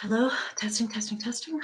Hello, testing, testing, testing.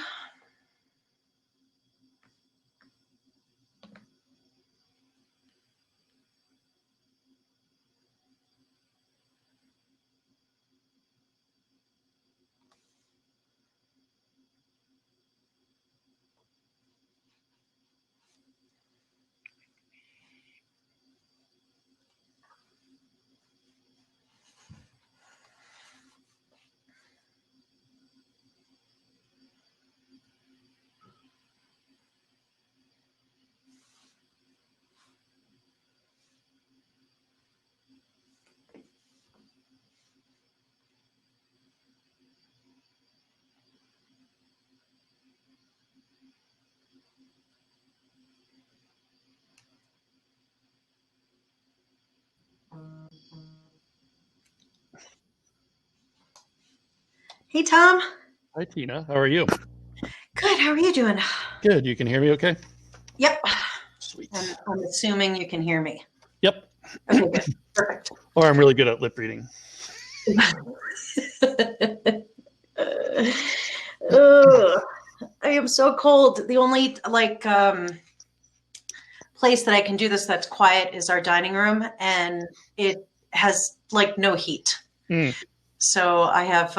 Hey, Tom. Hi, Tina. How are you? Good. How are you doing? Good. You can hear me okay? Yep. Sweet. And I'm assuming you can hear me. Yep. Okay, good. Perfect. Or I'm really good at lip reading. I am so cold. The only place that I can do this that's quiet is our dining room, and it has no heat. Mm. So I have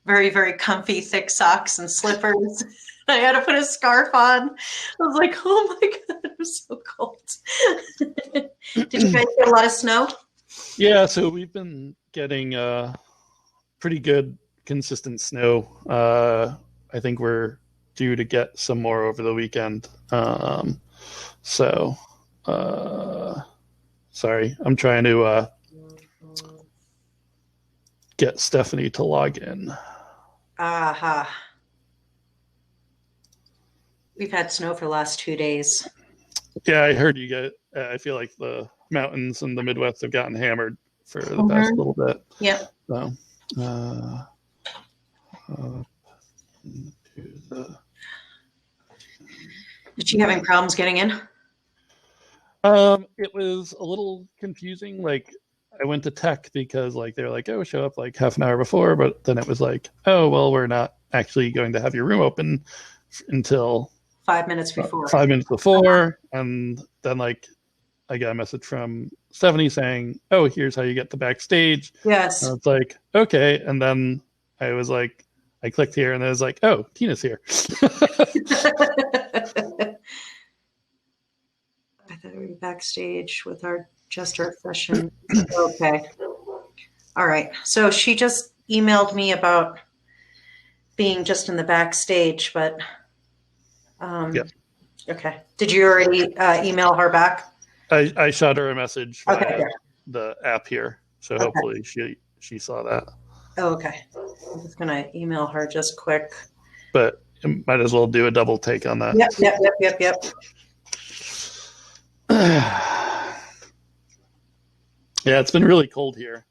very, very comfy, thick socks and slippers. I had to put a scarf on. I was like, oh my God, I'm so cold. Did you guys get a lot of snow? Yeah, so we've been getting pretty good, consistent snow. I think we're due to get some more over the weekend. Sorry, I'm trying to get Stephanie to log in. Aha. We've had snow for the last 2 days. Yeah, I heard you get. I feel like the mountains in the Midwest have gotten hammered for the past little bit. Yeah. So, Is she having problems getting in? It was a little confusing. Like, I went to tech because they're like, oh, show up like half an hour before, but then it was like, oh, well, we're not actually going to have your room open until 5 minutes before. 5 minutes before, and then I got a message from Stephanie saying, oh, here's how you get to backstage. Yes. And it's like, okay, and then I was like, I clicked here, and it was like, oh, Tina's here. I thought we were backstage with our Jester session. Okay. All right. So she just emailed me about being just in the backstage, but Yeah. Okay. Did you already email her back? I shot her a message via Okay. the app here, so hopefully she saw that. Oh, okay. I'm just gonna email her just quick. But might as well do a double take on that. Yep. Yeah, it's been really cold here.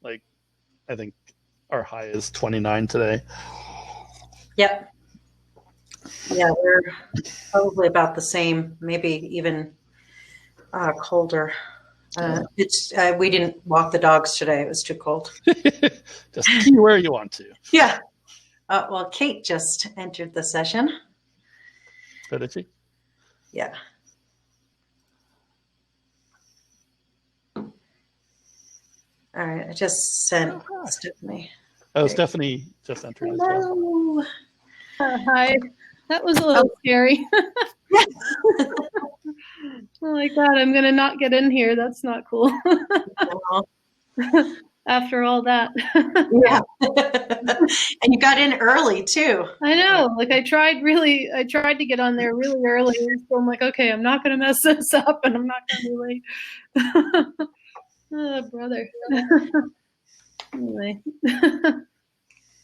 I think our high is 29 today. Yep. Yeah, we're probably about the same, maybe even colder. We didn't walk the dogs today. It was too cold. Just be where you want to. Yeah. Well, Kate just entered the session. Oh, did she? Yeah. All right. I just sent Stephanie. Oh, Stephanie just entered as well. Hi. That was a little scary. Oh my God, I'm going to not get in here. That's not cool. After all that. Yeah. And you got in early too. I know. I tried to get on there really early. So I'm like, okay, I'm not going to mess this up and I'm not going to be late. Oh, brother. Anyway.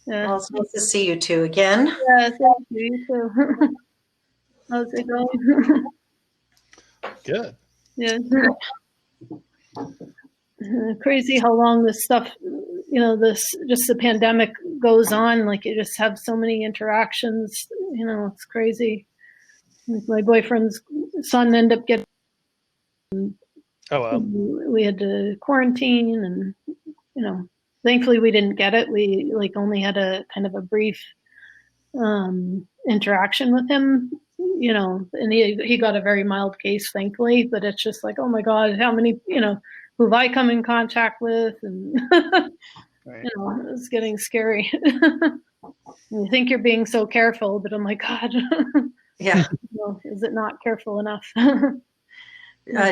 Yeah. Well, it's nice to see you two again. Yeah, thank you. So, how's it going? Good. Yeah. Crazy how long this stuff, the pandemic goes on. You just have so many interactions. It's crazy. My boyfriend's son ended up getting. Oh, wow. We had to quarantine, and thankfully we didn't get it. We only had a kind of a brief interaction with him, and he got a very mild case, thankfully, but it's just like, oh my God, how many, who have I come in contact with? And, Right. it's getting scary. You think you're being so careful, but I'm like, God, Yeah. is it not careful enough?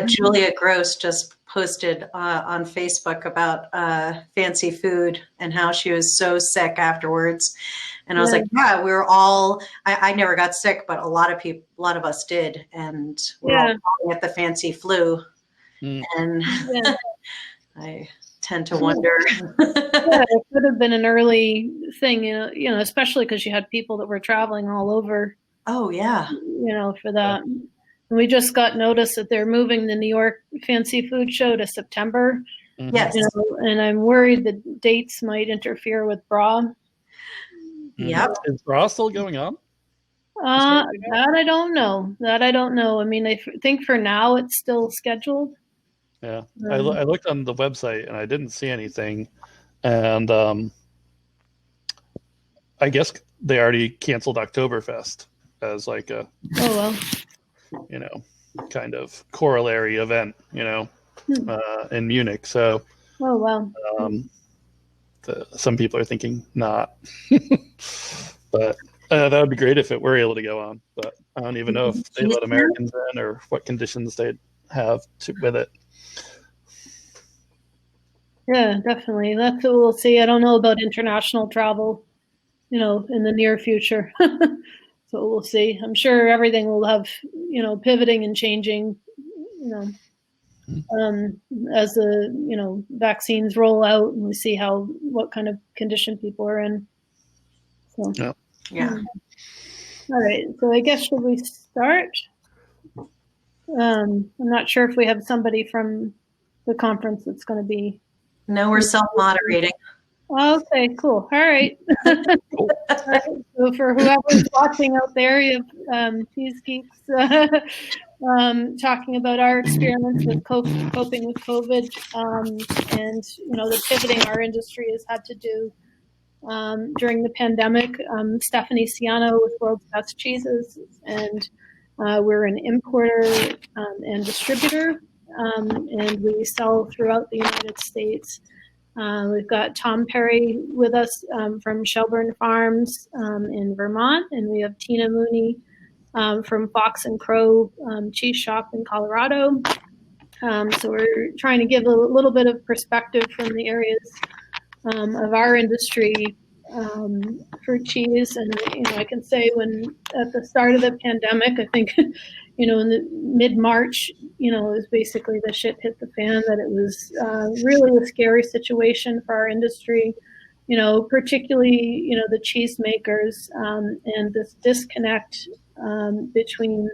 Julia Gross just posted on Facebook about fancy food and how she was so sick afterwards. And I was like, yeah, we were all, I never got sick, but a lot of us did. And we're all calling it the fancy flu. And I tend to wonder. It could have been an early thing, especially because you had people that were traveling all over. Oh, yeah. For that. And we just got notice that they're moving the New York Fancy Food Show to September. Yes. And I'm worried the dates might interfere with BRA. Yep. Is BRA still going on? That I don't know. I mean, I think for now it's still scheduled. Yeah. I looked on the website and I didn't see anything. And I guess they already canceled Oktoberfest as like a kind of corollary event, in Munich. So, some people are thinking not, but that would be great if it were able to go on. But I don't even know if they let Americans in or what conditions they'd have with it. Yeah, definitely. That's what we'll see. I don't know about international travel, in the near future. So we'll see. I'm sure everything will have, pivoting and changing, as the, vaccines roll out and we see what kind of condition people are in. So, yeah. All right. So I guess should we start? I'm not sure if we have somebody from the conference that's going to be. No, we're self-moderating. Okay, cool. All right. All right. So for whoever's watching out there, you have Cheese Geeks talking about our experience with coping with COVID, and the pivoting our industry has had to do during the pandemic. Stephanie Ciano with World's Best Cheeses, and we're an importer and distributor, and we sell throughout the United States. We've got Tom Perry with us from Shelburne Farms in Vermont, and we have Tina Mooney from Fox and Crow Cheese Shop in Colorado. So we're trying to give a little bit of perspective from the areas of our industry for cheese. And, I can say when at the start of the pandemic, I think, in the mid-March, it was basically the shit hit the fan, that it was really a scary situation for our industry, particularly, the cheese makers, and this disconnect between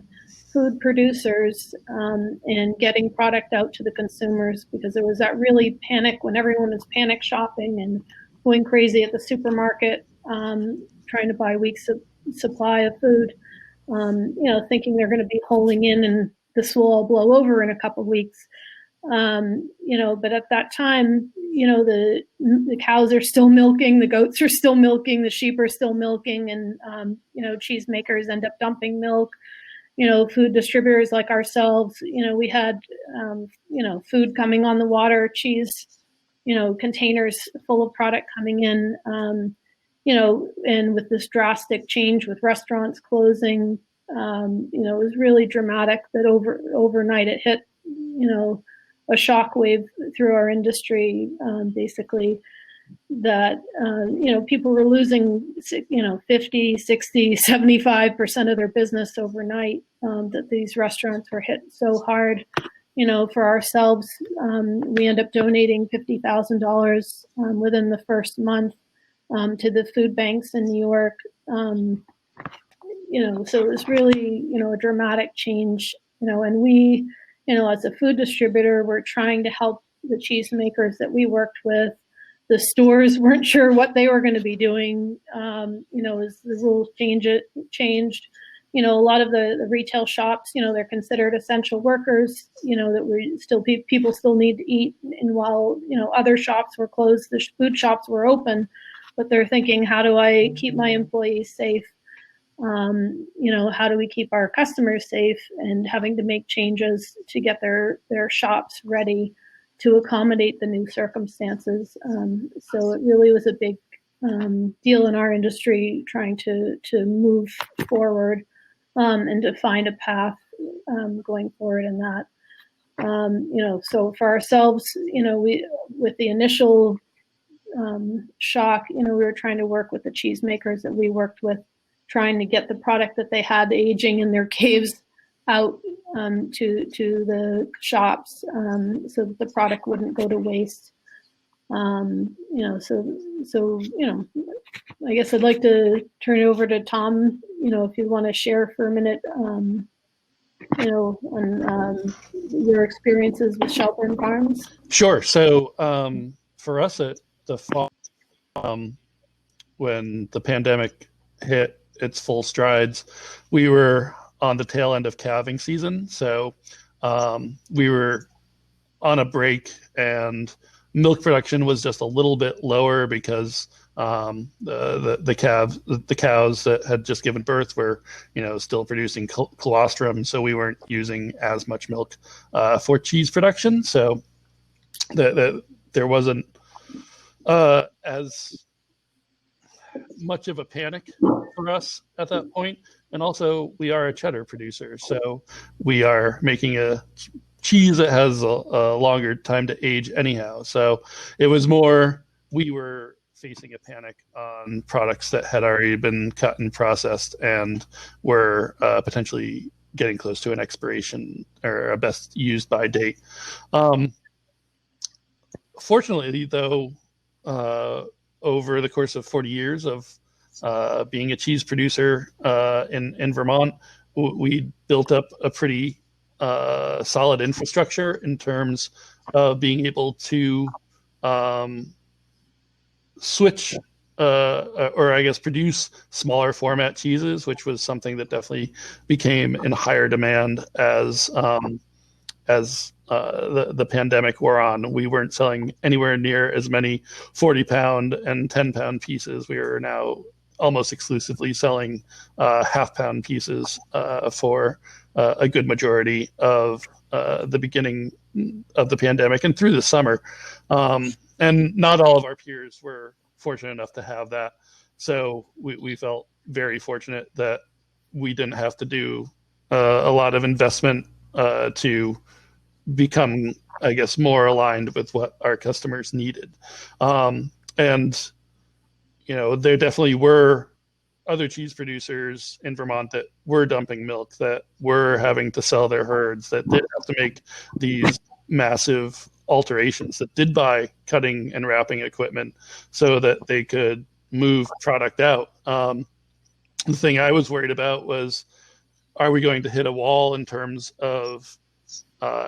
food producers and getting product out to the consumers, because there was that really panic when everyone was panic shopping and going crazy at the supermarket, trying to buy weeks of supply of food, thinking they're going to be holding in and this will all blow over in a couple of weeks. But at that time, the cows are still milking, the goats are still milking, the sheep are still milking, and, cheese makers end up dumping milk. Food distributors like ourselves, we had, food coming on the water, cheese, containers full of product coming in, and with this drastic change with restaurants closing, it was really dramatic that overnight it hit, a shockwave through our industry, basically, that, people were losing, 50, 60, 75% of their business overnight, that these restaurants were hit so hard. For ourselves, we end up donating $50,000 within the first month to the food banks in New York. So it was really, a dramatic change, and we, as a food distributor, we're trying to help the cheese makers that we worked with. The stores weren't sure what they were going to be doing, as the rules changed. A lot of the retail shops, they're considered essential workers, that we still, people still need to eat. And while, other shops were closed, the food shops were open. but they're thinking, how do I keep my employees safe? How do we keep our customers safe, and having to make changes to get their shops ready to accommodate the new circumstances. So it really was a big deal in our industry, trying to move forward and to find a path going forward in that. So for ourselves, we, with the initial shock, we were trying to work with the cheesemakers that we worked with, trying to get the product that they had aging in their caves out to the shops, so that the product wouldn't go to waste. I guess I'd like to turn it over to Tom, if you want to share for a minute, on your experiences with Shelburne Farms. Sure. So for us at the farm, when the pandemic hit its full strides, we were on the tail end of calving season. So we were on a break, and milk production was just a little bit lower because the cows that had just given birth were, still producing colostrum. So we weren't using as much milk for cheese production. So there wasn't as much of a panic for us at that point. And also, we are a cheddar producer, so we are making a cheese that has a longer time to age anyhow. So it was more, we were facing a panic on products that had already been cut and processed and were potentially getting close to an expiration or a best used by date. Fortunately, though, over the course of 40 years of being a cheese producer in Vermont, we built up a pretty solid infrastructure in terms of being able to switch or I guess produce smaller format cheeses, which was something that definitely became in higher demand as the pandemic wore on. We weren't selling anywhere near as many 40-pound and 10-pound pieces. We are now almost exclusively selling half-pound pieces for a good majority of the beginning of the pandemic and through the summer. And not all of our peers were fortunate enough to have that. So we felt very fortunate that we didn't have to do a lot of investment to become, I guess, more aligned with what our customers needed. And, there definitely were other cheese producers in Vermont that were dumping milk, that were having to sell their herds, that did have to make these massive alterations, that did buy cutting and wrapping equipment so that they could move product out. The thing I was worried about was, are we going to hit a wall in terms of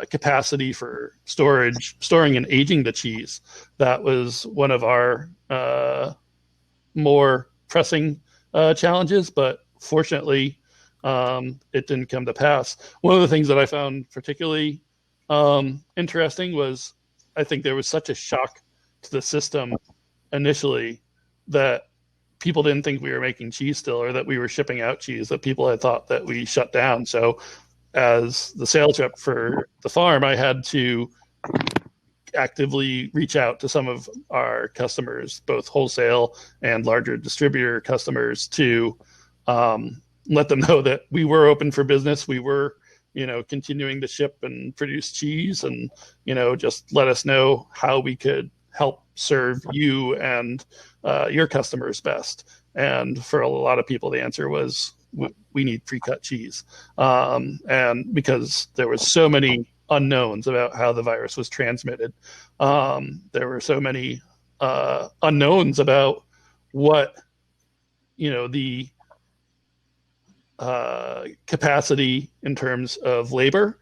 capacity for storing and aging the cheese? That was one of our more pressing challenges, but fortunately, it didn't come to pass. One of the things that I found particularly interesting was, I think there was such a shock to the system initially that people didn't think we were making cheese still, or that we were shipping out cheese, that people had thought that we shut down. So as the sales rep for the farm, I had to actively reach out to some of our customers, both wholesale and larger distributor customers, to let them know that we were open for business. We were, continuing to ship and produce cheese, and, just let us know how we could help serve you and your customers best. And for a lot of people, the answer was, we need pre-cut cheese. And because there was so many unknowns about how the virus was transmitted, there were so many unknowns about what, the capacity in terms of labor,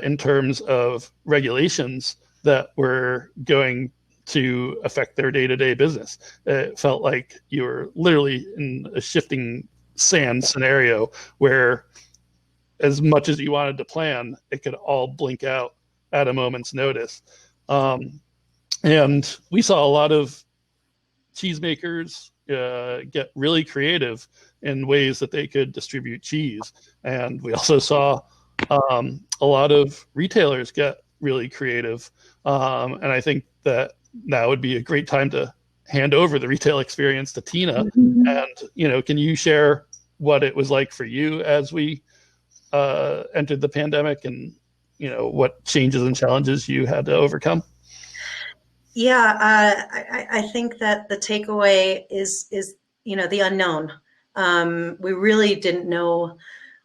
in terms of regulations that were going to affect their day-to-day business. It felt like you were literally in a shifting sand scenario where, as much as you wanted to plan, it could all blink out at a moment's notice. And we saw a lot of cheesemakers get really creative in ways that they could distribute cheese. And we also saw a lot of retailers get really creative. And I think that now would be a great time to hand over the retail experience to Tina. Mm-hmm. And, can you share what it was like for you as we entered the pandemic, and, what changes and challenges you had to overcome? Yeah, I think that the takeaway is the unknown. We really didn't know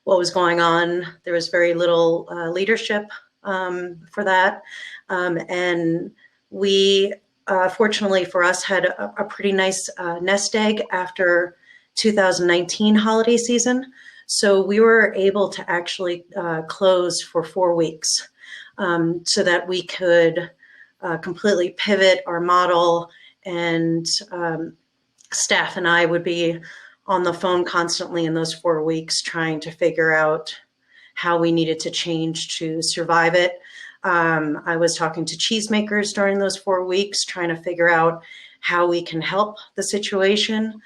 what was going on. There was very little leadership for that, and we fortunately for us had a pretty nice nest egg after 2019 holiday season. So we were able to actually close for 4 weeks so that we could completely pivot our model, and staff and I would be on the phone constantly in those 4 weeks trying to figure out how we needed to change to survive it. I was talking to cheesemakers during those 4 weeks, trying to figure out how we can help the situation.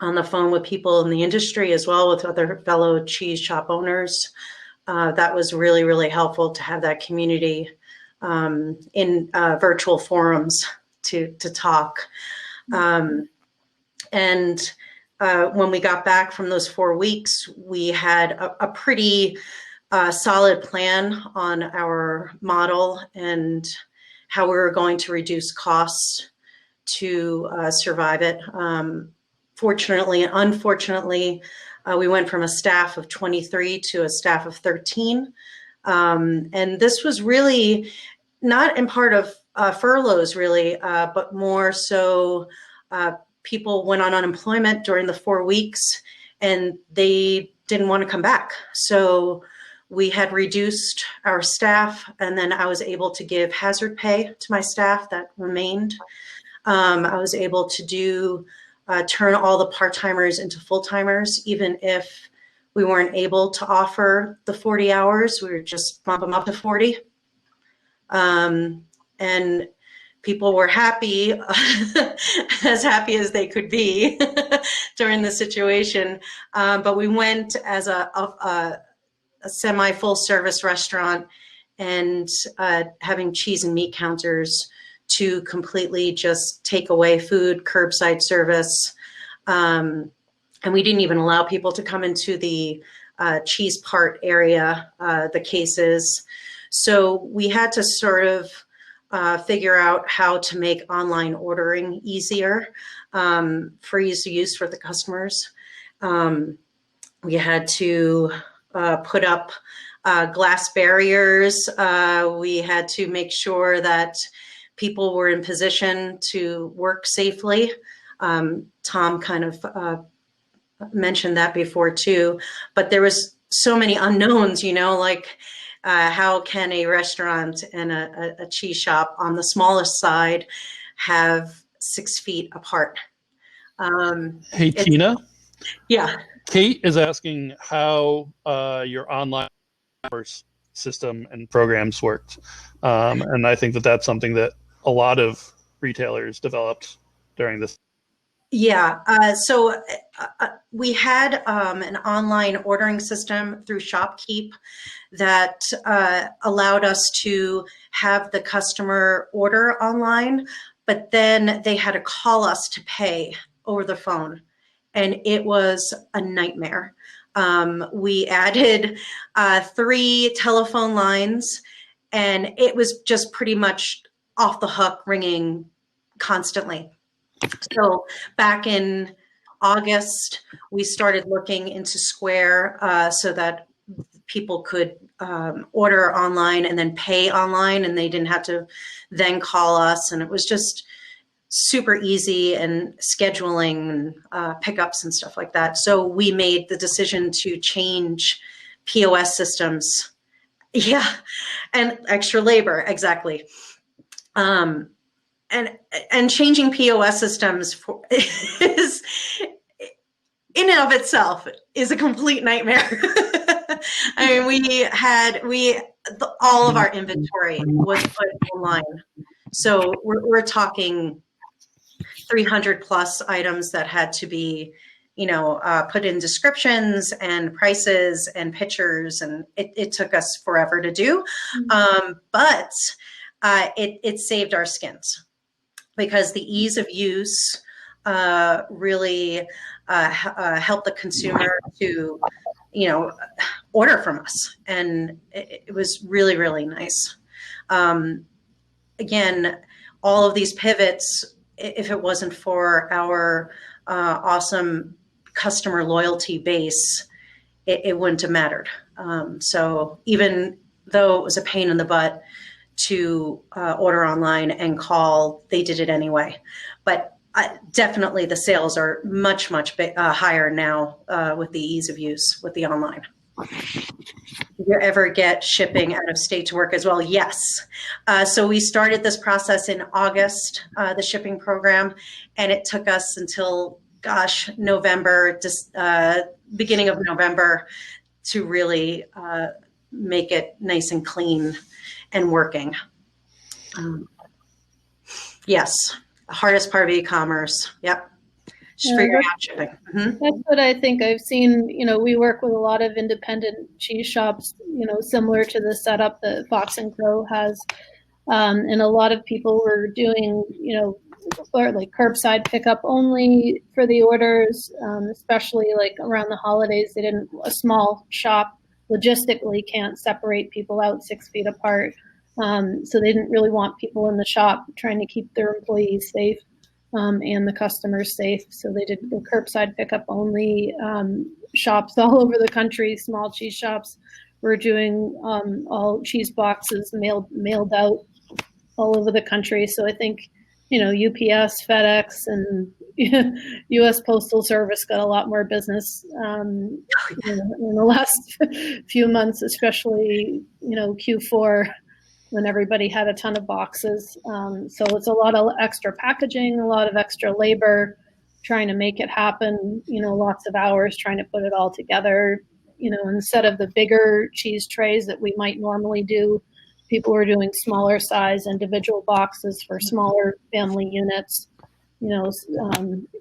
On the phone with people in the industry as well, with other fellow cheese shop owners. That was really, really helpful to have that community in virtual forums to talk. And when we got back from those 4 weeks, we had a pretty solid plan on our model and how we were going to reduce costs to survive it. Fortunately and unfortunately, we went from a staff of 23 to a staff of 13. And this was really not in part of furloughs, really, but more so people went on unemployment during the 4 weeks and they didn't want to come back. So we had reduced our staff, and then I was able to give hazard pay to my staff that remained. I was able to turn all the part-timers into full-timers, even if we weren't able to offer the 40 hours, we would just bump them up to 40. And people were happy, as happy as they could be during the situation. But we went as a semi-full service restaurant and having cheese and meat counters to completely just take away food, curbside service. And we didn't even allow people to come into the cheese part area, the cases. So we had to sort of figure out how to make online ordering easier for ease of use for the customers. We had to put up glass barriers. We had to make sure that people were in position to work safely. Tom kind of mentioned that before too, but there was so many unknowns, like how can a restaurant and a cheese shop on the smallest side have 6 feet apart? Hey, Tina. Yeah. Kate is asking how your online commerce system and programs worked. And I think that that's something that a lot of retailers developed during this. Yeah, so we had an online ordering system through ShopKeep that allowed us to have the customer order online, but then they had to call us to pay over the phone, and it was a nightmare. We added 3 telephone lines, and it was just pretty much off the hook, ringing constantly. So back in August, we started looking into Square so that people could order online and then pay online, and they didn't have to then call us. And it was just super easy, and scheduling pickups and stuff like that. So we made the decision to change POS systems. Yeah, and extra labor, exactly. And changing POS systems is, in and of itself, is a complete nightmare. I mean, all of our inventory was put online. So we're talking 300 plus items that had to be, put in descriptions and prices and pictures, and it took us forever to do. But it saved our skins, because the ease of use really helped the consumer to, order from us. And it was really, really nice. Again, all of these pivots, if it wasn't for our awesome customer loyalty base, it wouldn't have mattered. So even though it was a pain in the butt to order online and call, they did it anyway. But definitely the sales are much, much higher now with the ease of use with the online. Do you ever get shipping out of state to work as well? Yes. So we started this process in August, the shipping program, and it took us until, November, beginning of November, to really make it nice and clean and working. Yes, the hardest part of e-commerce. Yep. Just figuring out shipping. That's what I think I've seen. We work with a lot of independent cheese shops, similar to the setup that Fox and Crow has. And a lot of people were doing, like curbside pickup only for the orders, especially like around the holidays. A small shop logistically can't separate people out 6 feet apart. So they didn't really want people in the shop trying to keep their employees safe. And the customers safe. So they did the curbside pickup only. Shops all over the country, small cheese shops, were doing all cheese boxes mailed out all over the country. So I think, UPS, FedEx, and U.S. Postal Service got a lot more business in the last few months, especially, Q4. When everybody had a ton of boxes. So it's a lot of extra packaging, a lot of extra labor, trying to make it happen, lots of hours trying to put it all together. Instead of the bigger cheese trays that we might normally do, people were doing smaller size individual boxes for smaller family units,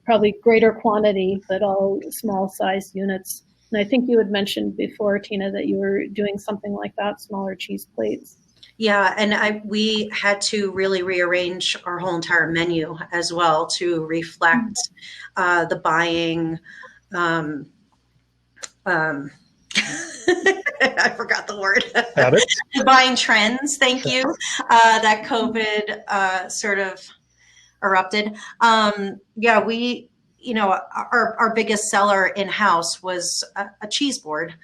probably greater quantity, but all small size units. And I think you had mentioned before, Tina, that you were doing something like that, smaller cheese plates. Yeah, and we had to really rearrange our whole entire menu as well to reflect the buying. I forgot the word. The buying trends. Thank you. That COVID sort of erupted. We. Our biggest seller in-house was a cheese board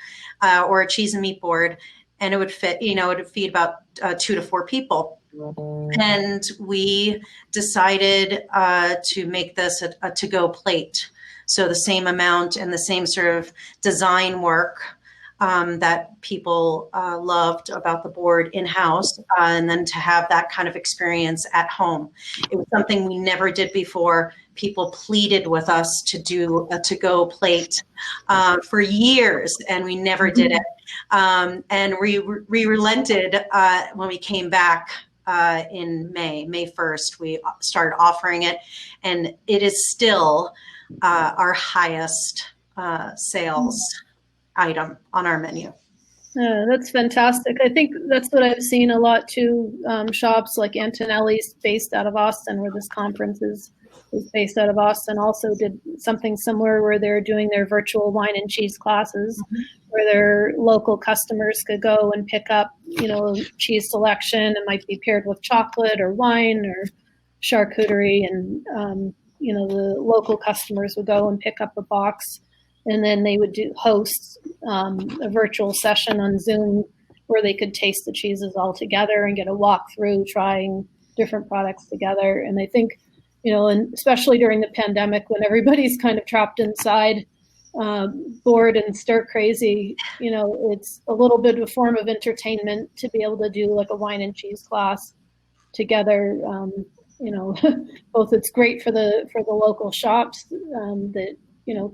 or a cheese and meat board. And it would fit, it would feed about 2 to 4 people. And we decided to make this a to-go plate. So the same amount and the same sort of design work that people loved about the board in-house, and then to have that kind of experience at home. It was something we never did before. People pleaded with us to do a to-go plate for years, and we never did it. And we relented when we came back in May 1st. We started offering it, and it is still our highest sales item on our menu. That's fantastic. I think that's what I've seen a lot too. Shops like Antonelli's, based out of Austin, where this conference is based out of Austin, also did something similar where they're doing their virtual wine and cheese classes, where their local customers could go and pick up, cheese selection. It might be paired with chocolate or wine or charcuterie, and the local customers would go and pick up a box. And then they would host a virtual session on Zoom where they could taste the cheeses all together and get a walkthrough trying different products together. And I think, and especially during the pandemic when everybody's kind of trapped inside, bored and stir crazy, it's a little bit of a form of entertainment to be able to do like a wine and cheese class together. Both it's great for the local shops that,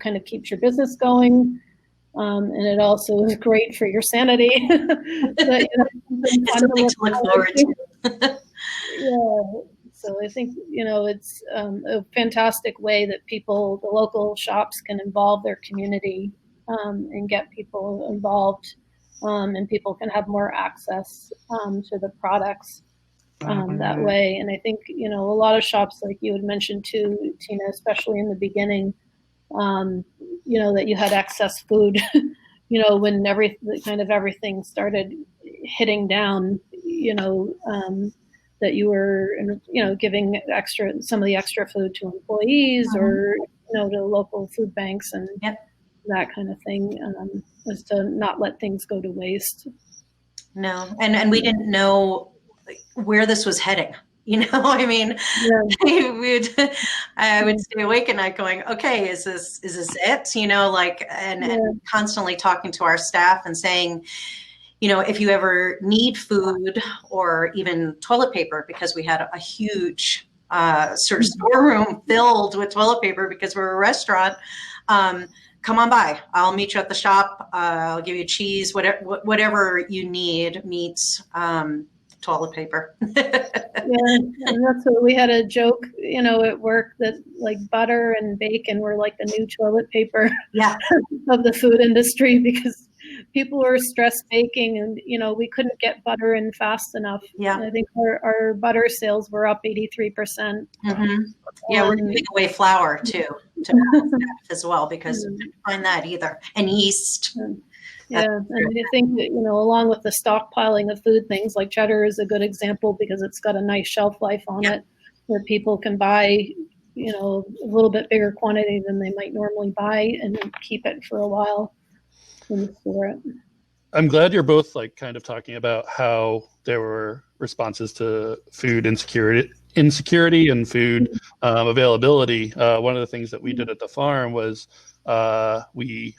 kind of keeps your business going. And it also is great for your sanity. But, it's something to look forward to. Yeah. So I think, it's a fantastic way that the local shops can involve their community and get people involved, and people can have more access to the products that way. And I think, a lot of shops, like you had mentioned too, Tina, especially in the beginning, that you had excess food, when everything started hitting down, that you were, giving some of the extra food to employees or, to local food banks and that kind of thing, was to not let things go to waste. No, and we didn't know where this was heading. I mean, I would stay awake at night going, okay, is this it? And constantly talking to our staff and saying, if you ever need food or even toilet paper, because we had a huge sort of storeroom filled with toilet paper because we're a restaurant, come on by. I'll meet you at the shop. I'll give you cheese, whatever you need, meats, toilet paper. And that's what we had a joke, at work that like butter and bacon were like the new toilet paper of the food industry, because people were stress baking and, we couldn't get butter in fast enough. Yeah. And I think our butter sales were up 83%. Mm-hmm. Yeah, we're giving away flour too as well, because we didn't find that either. And yeast. Yeah, and I think that, along with the stockpiling of food, things like cheddar is a good example because it's got a nice shelf life on it, where people can buy, a little bit bigger quantity than they might normally buy and keep it for a while and store it. I'm glad you're both kind of talking about how there were responses to food insecurity and food availability. One of the things that we did at the farm was we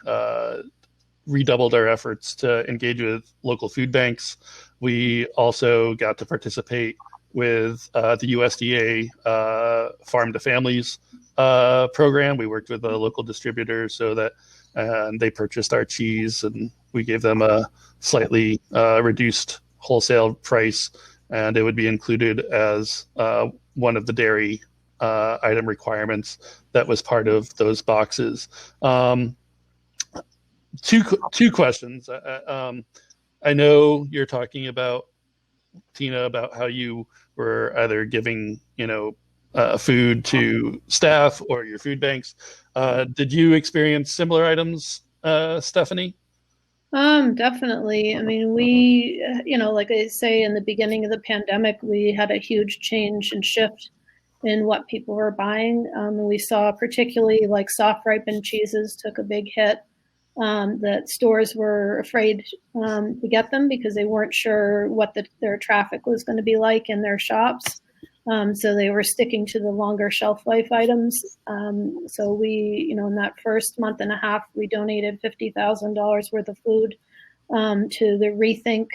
redoubled our efforts to engage with local food banks. We also got to participate with the USDA Farm to Families program. We worked with a local distributor so that they purchased our cheese, and we gave them a slightly reduced wholesale price, and it would be included as one of the dairy item requirements that was part of those boxes. Two questions. I know you're talking about, Tina, about how you were either giving, food to staff or your food banks. Did you experience similar items, Stephanie? Definitely. I mean, we, like I say, in the beginning of the pandemic, we had a huge change and shift in what people were buying. We saw particularly like soft ripened cheeses took a big hit. That stores were afraid to get them because they weren't sure what their traffic was going to be like in their shops. So they were sticking to the longer shelf life items. So we, in that first month and a half, we donated $50,000 worth of food to the Rethink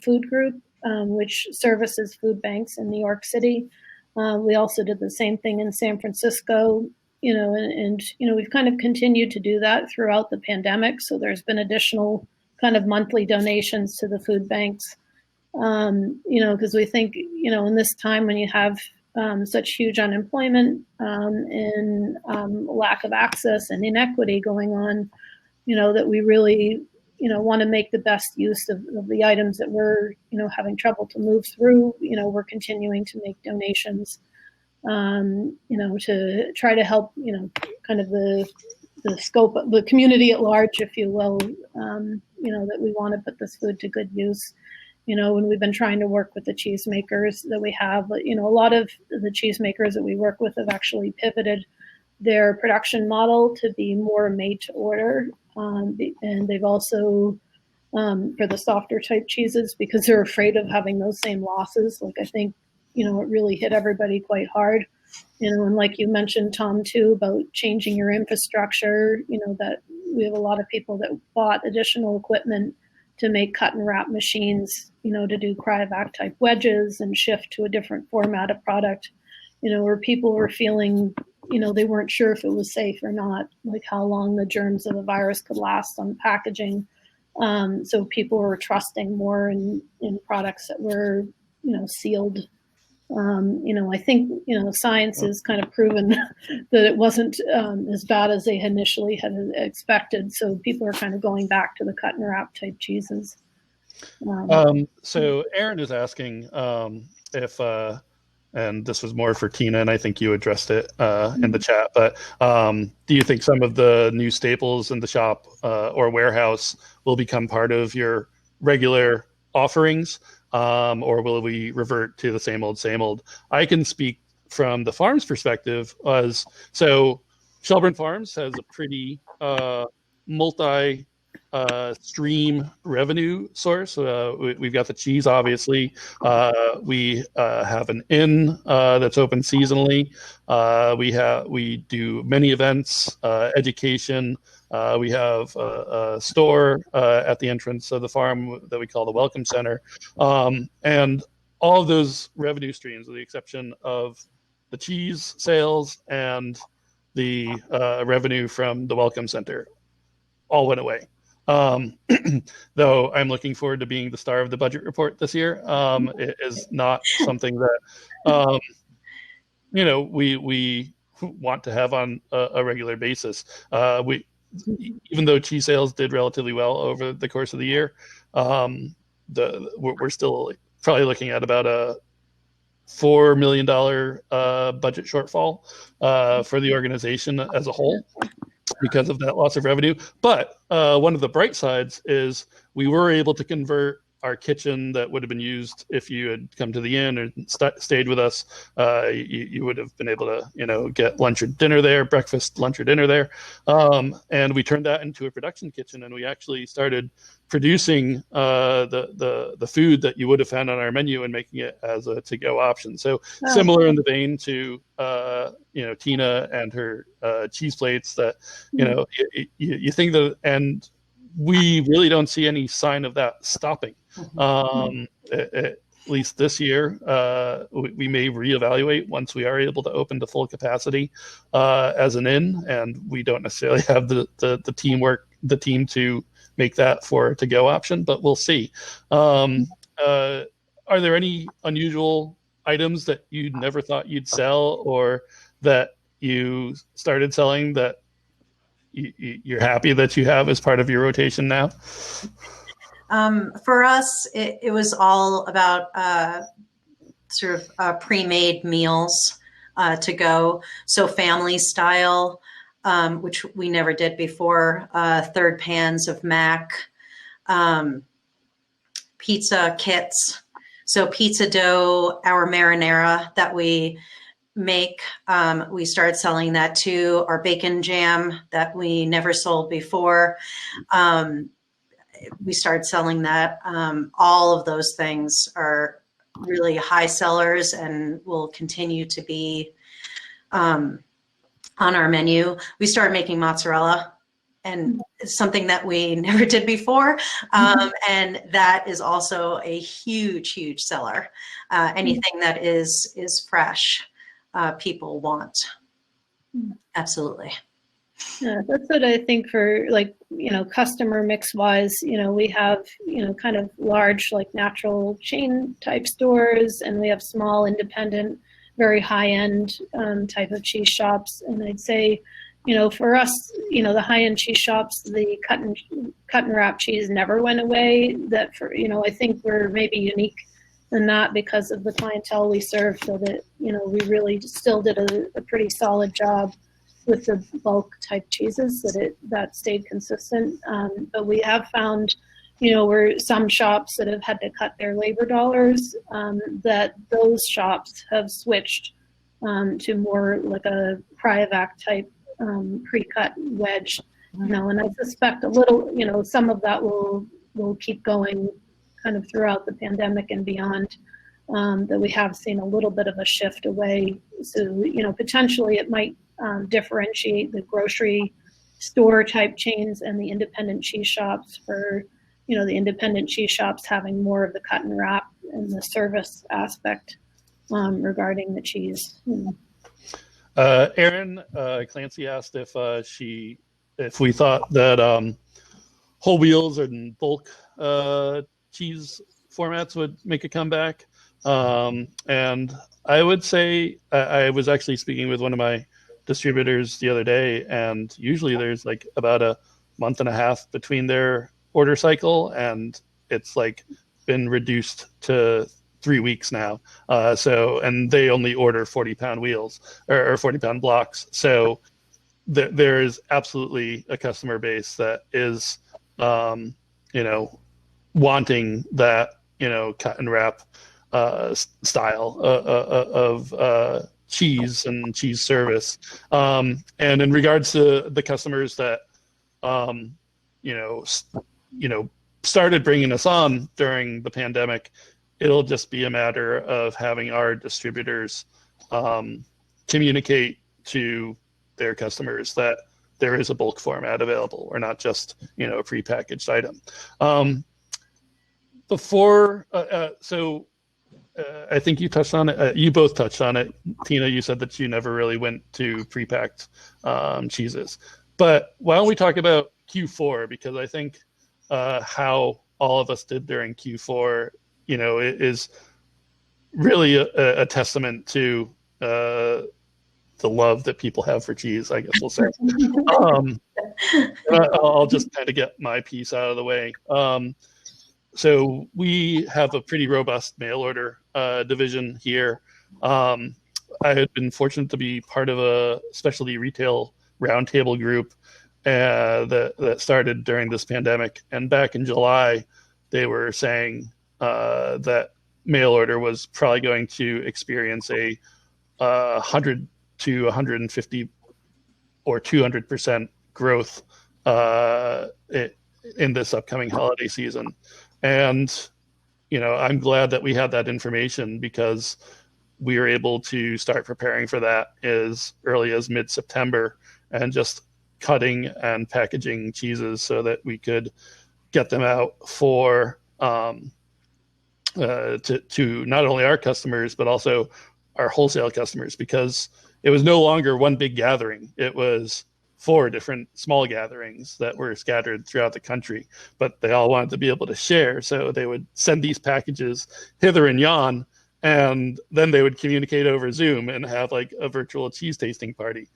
food group, which services food banks in New York City. We also did the same thing in San Francisco. And we've kind of continued to do that throughout the pandemic. So there's been additional kind of monthly donations to the food banks, because we think, in this time when you have such huge unemployment and lack of access and inequity going on, that we really, want to make the best use of the items that we're, having trouble to move through. We're continuing to make donations. To try to help, kind of the scope of the community at large, if you will, that we want to put this food to good use. When we've been trying to work with the cheesemakers that we have, but, a lot of the cheesemakers that we work with have actually pivoted their production model to be more made to order. And they've also, for the softer type cheeses, because they're afraid of having those same losses. Like, I think, it really hit everybody quite hard, and like you mentioned, Tom, too, about changing your infrastructure, that we have a lot of people that bought additional equipment to make cut and wrap machines, to do cryovac type wedges and shift to a different format of product, where people were feeling, they weren't sure if it was safe or not, like how long the germs of the virus could last on packaging. So people were trusting more in products that were, sealed I think, science has kind of proven that it wasn't as bad as they initially had expected. So people are kind of going back to the cut and wrap type cheeses. So Aaron is asking if, and this was more for Tina, and I think you addressed it in the chat, but do you think some of the new staples in the shop or warehouse will become part of your regular offerings? Or will we revert to the same old, same old? I can speak from the farm's perspective. So Shelburne Farms has a pretty multi stream revenue source. We've got the cheese, obviously. We have an inn that's open seasonally. We do many events, education. We have a store at the entrance of the farm that we call the Welcome Center. And all of those revenue streams, with the exception of the cheese sales and the revenue from the Welcome Center, all went away. Though I'm looking forward to being the star of the budget report this year. It is not something that, we want to have on a regular basis. Even though cheese sales did relatively well over the course of the year, we're still probably looking at about a $4 million budget shortfall for the organization as a whole because of that loss of revenue. But one of the bright sides is we were able to convert our kitchen that would have been used if you had come to the inn or stayed with us. You would have been able to, get lunch or dinner there, breakfast, lunch or dinner there. And we turned that into a production kitchen, and we actually started producing the food that you would have found on our menu and making it as a to-go option. So similar in the vein to, Tina and her cheese plates that, you think that, and we really don't see any sign of that stopping. At least this year, we may reevaluate once we are able to open to full capacity as an inn, and we don't necessarily have the team to make that for a to-go option, but we'll see. Are there any unusual items that you never thought you'd sell, or that you started selling that you're happy that you have as part of your rotation now? For us, it was all about sort of pre-made meals to go. So family style, which we never did before, third pans of mac, pizza kits. So pizza dough, our marinara that we make, we started selling that too. Our bacon jam that we never sold before, we started selling that. All of those things are really high sellers and will continue to be on our menu. We started making mozzarella, and it's something that we never did before. And that is also a huge, huge seller. Anything that is fresh, people want. Absolutely. Yeah, that's what I think for customer mix wise, we have, kind of large, natural chain type stores, and we have small independent, very high end type of cheese shops. And I'd say, for us, the high end cheese shops, the cut and wrap cheese never went away. That I think we're maybe unique in that because of the clientele we serve, so that, we really still did a pretty solid job with the bulk type cheeses, that stayed consistent. But we have found, where some shops that have had to cut their labor dollars, that those shops have switched to more like a Cryovac type pre-cut wedge. And I suspect a little, some of that will keep going kind of throughout the pandemic and beyond. That we have seen a little bit of a shift away. So, potentially it might differentiate the grocery store type chains and the independent cheese shops for, the independent cheese shops having more of the cut and wrap and the service aspect regarding the cheese. Erin Clancy asked if we thought that whole wheels and bulk cheese formats would make a comeback. And I would say I was actually speaking with one of my distributors the other day, and usually there's like about a month and a half between their order cycle, and it's like been reduced to 3 weeks now. And they only order 40-pound wheels or 40-pound blocks. So there is absolutely a customer base that is, wanting that, cut and wrap style of cheese and cheese service. And in regards to the customers that, started bringing us on during the pandemic, it'll just be a matter of having our distributors communicate to their customers that there is a bulk format available, or not just, a prepackaged item. I think you touched on it. You both touched on it. Tina, you said that you never really went to prepacked cheeses. But why don't we talk about Q4? Because I think how all of us did during Q4, it is really a testament to the love that people have for cheese, I guess we'll say. I'll just kind of get my piece out of the way. So we have a pretty robust mail order division here. I had been fortunate to be part of a specialty retail roundtable group that started during this pandemic. And back in July, they were saying that mail order was probably going to experience a 100 to 150 or 200% growth in this upcoming holiday season. And, I'm glad that we had that information, because we were able to start preparing for that as early as mid-September, and just cutting and packaging cheeses so that we could get them out for to not only our customers, but also our wholesale customers, because it was no longer one big gathering. It was 4 different small gatherings that were scattered throughout the country, but they all wanted to be able to share. So they would send these packages hither and yon, and then they would communicate over Zoom and have like a virtual cheese tasting party.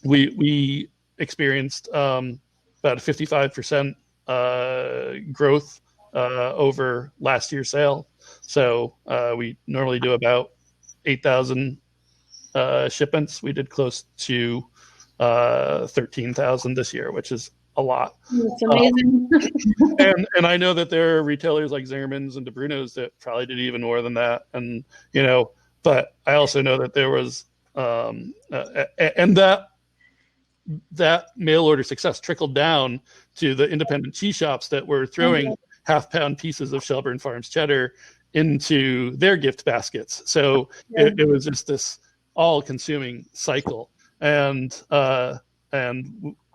We experienced about a 55% growth over last year's sale. So we normally do about 8,000 shipments. We did close to 13,000 this year, which is a lot. It's amazing. And I know that there are retailers like Zingerman's and DeBruno's that probably did even more than that. And, but I also know that there was, and that mail order success trickled down to the independent cheese shops that were throwing half-pound pieces of Shelburne Farms cheddar into their gift baskets. So it was just this all-consuming cycle. And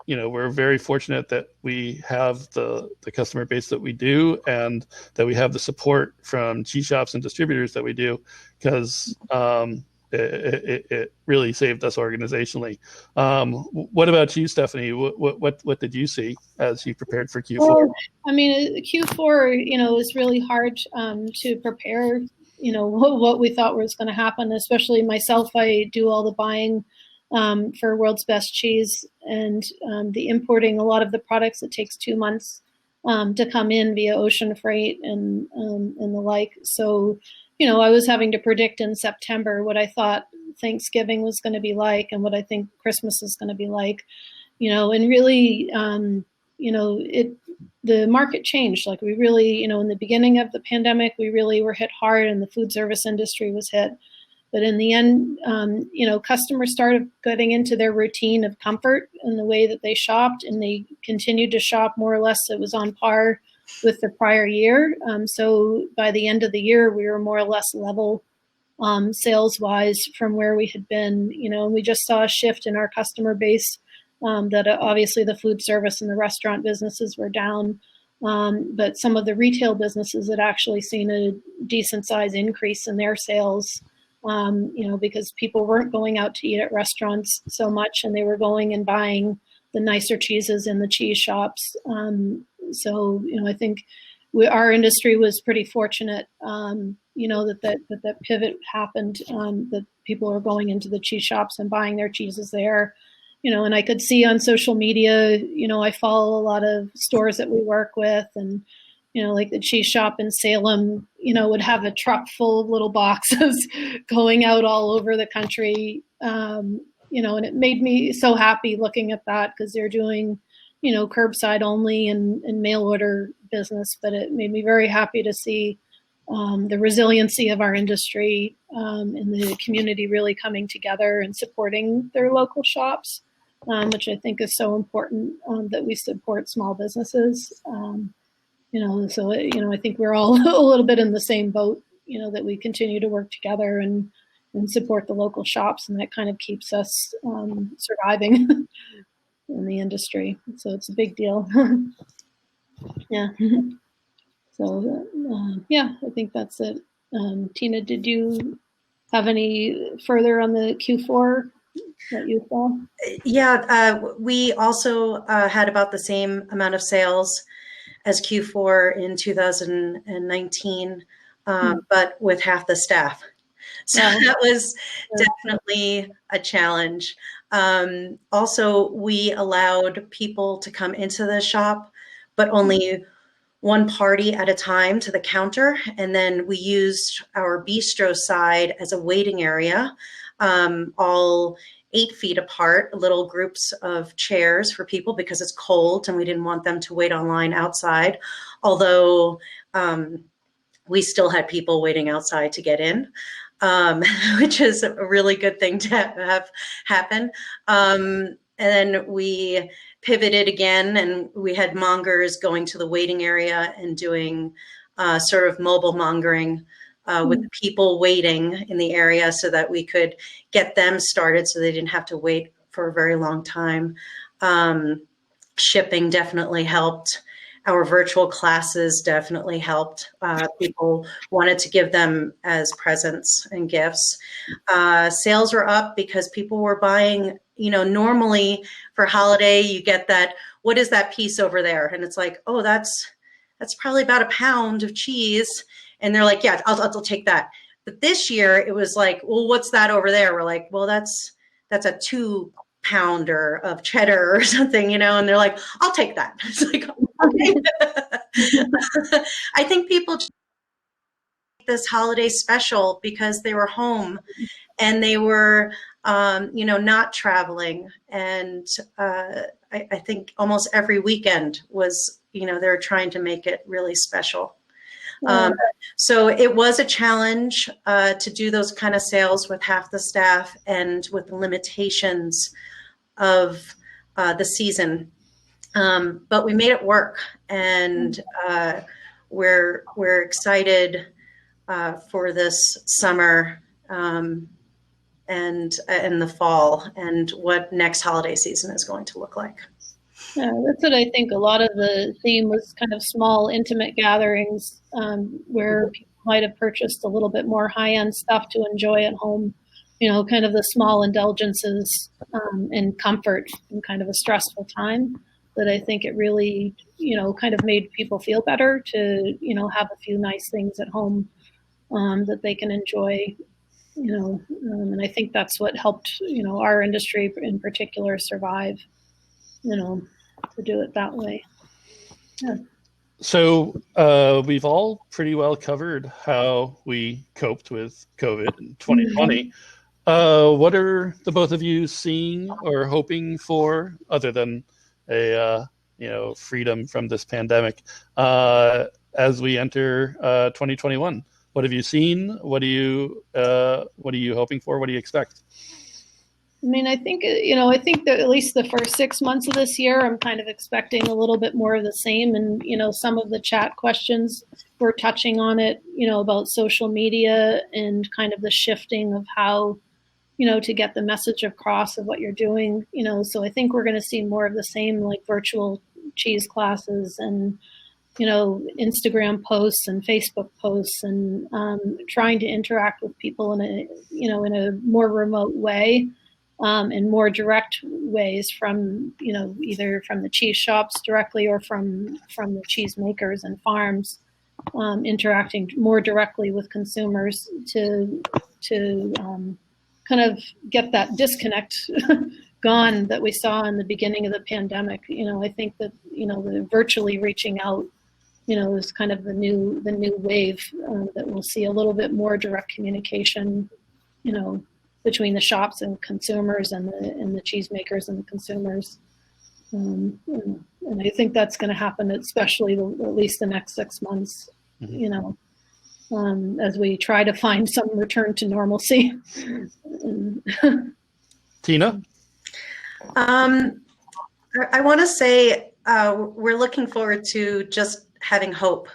we're very fortunate that we have the customer base that we do, and that we have the support from cheese shops and distributors that we do, because it really saved us organizationally. What about you, Stephanie? What did you see as you prepared for Q4? Well, Q4, was really hard to prepare, what we thought was going to happen, especially myself. I do all the buying for World's Best Cheese, and the importing a lot of the products. It takes 2 months to come in via ocean freight and the like. So, I was having to predict in September what I thought Thanksgiving was going to be like, and what I think Christmas is going to be like, and really, the market changed. Like, we really, in the beginning of the pandemic, we really were hit hard, and the food service industry was hit. But in the end, customers started getting into their routine of comfort in the way that they shopped, and they continued to shop more or less. It was on par with the prior year. So by the end of the year, we were more or less level sales-wise from where we had been. And we just saw a shift in our customer base, that obviously the food service and the restaurant businesses were down. But some of the retail businesses had actually seen a decent size increase in their sales. Because people weren't going out to eat at restaurants so much, and they were going and buying the nicer cheeses in the cheese shops. So, I think our industry was pretty fortunate that pivot happened, that people are going into the cheese shops and buying their cheeses there. And I could see on social media, I follow a lot of stores that we work with, and, like the cheese shop in Salem, would have a truck full of little boxes going out all over the country. And it made me so happy looking at that, because they're doing, curbside only and mail order business. But it made me very happy to see the resiliency of our industry, and the community really coming together and supporting their local shops, which I think is so important, that we support small businesses. So I think we're all a little bit in the same boat, that we continue to work together and support the local shops, and that kind of keeps us surviving in the industry. So it's a big deal. Yeah. So I think that's it. Tina, did you have any further on the Q4 that you saw? Yeah, we also had about the same amount of sales as Q4 in 2019, but with half the staff. So that was definitely a challenge. Also, we allowed people to come into the shop, but only one party at a time to the counter. And then we used our bistro side as a waiting area, all 8 feet apart, little groups of chairs for people, because it's cold and we didn't want them to wait online outside. Although we still had people waiting outside to get in, which is a really good thing to have happen. And then we pivoted again, and we had mongers going to the waiting area and doing sort of mobile mongering with the people waiting in the area, so that we could get them started so they didn't have to wait for a very long time. Shipping definitely helped. Our virtual classes definitely helped. People wanted to give them as presents and gifts. Sales were up because people were buying, normally for holiday, you get that, what is that piece over there? And it's like, oh, that's probably about a pound of cheese. And they're like, yeah, I'll take that. But this year it was like, well, what's that over there? We're like, well, that's a 2-pounder of cheddar or something, and they're like, I'll take that. It's like, okay. I think people this holiday special because they were home and they were, not traveling. And I think almost every weekend was, they're trying to make it really special. So it was a challenge to do those kind of sales with half the staff and with the limitations of the season. But we made it work, and we're excited for this summer and the fall, and what next holiday season is going to look like. Yeah, that's what I think. A lot of the theme was kind of small, intimate gatherings where people might have purchased a little bit more high-end stuff to enjoy at home. Kind of the small indulgences and comfort in kind of a stressful time. That I think it really, kind of made people feel better to, have a few nice things at home that they can enjoy. And I think that's what helped, our industry in particular survive. To do it that way. Yeah. So we've all pretty well covered how we coped with COVID in 2020. What are the both of you seeing or hoping for, other than a freedom from this pandemic, as we enter 2021? What have you seen? What are you hoping for? What do you expect? I mean, I think that at least the first 6 months of this year, I'm kind of expecting a little bit more of the same. And, some of the chat questions were touching on it, about social media and kind of the shifting of how, to get the message across of what you're doing, so I think we're going to see more of the same, like virtual cheese classes and, Instagram posts and Facebook posts, and trying to interact with people in a more remote way. In more direct ways from, either from the cheese shops directly or from the cheese makers and farms. interacting more directly with consumers to kind of get that disconnect gone that we saw in the beginning of the pandemic. I think that the virtually reaching out, is kind of the new wave, that we'll see a little bit more direct communication, between the shops and consumers and the cheesemakers and the consumers. And I think that's going to happen, especially at least the next 6 months, as we try to find some return to normalcy. Tina? I want to say we're looking forward to just having hope,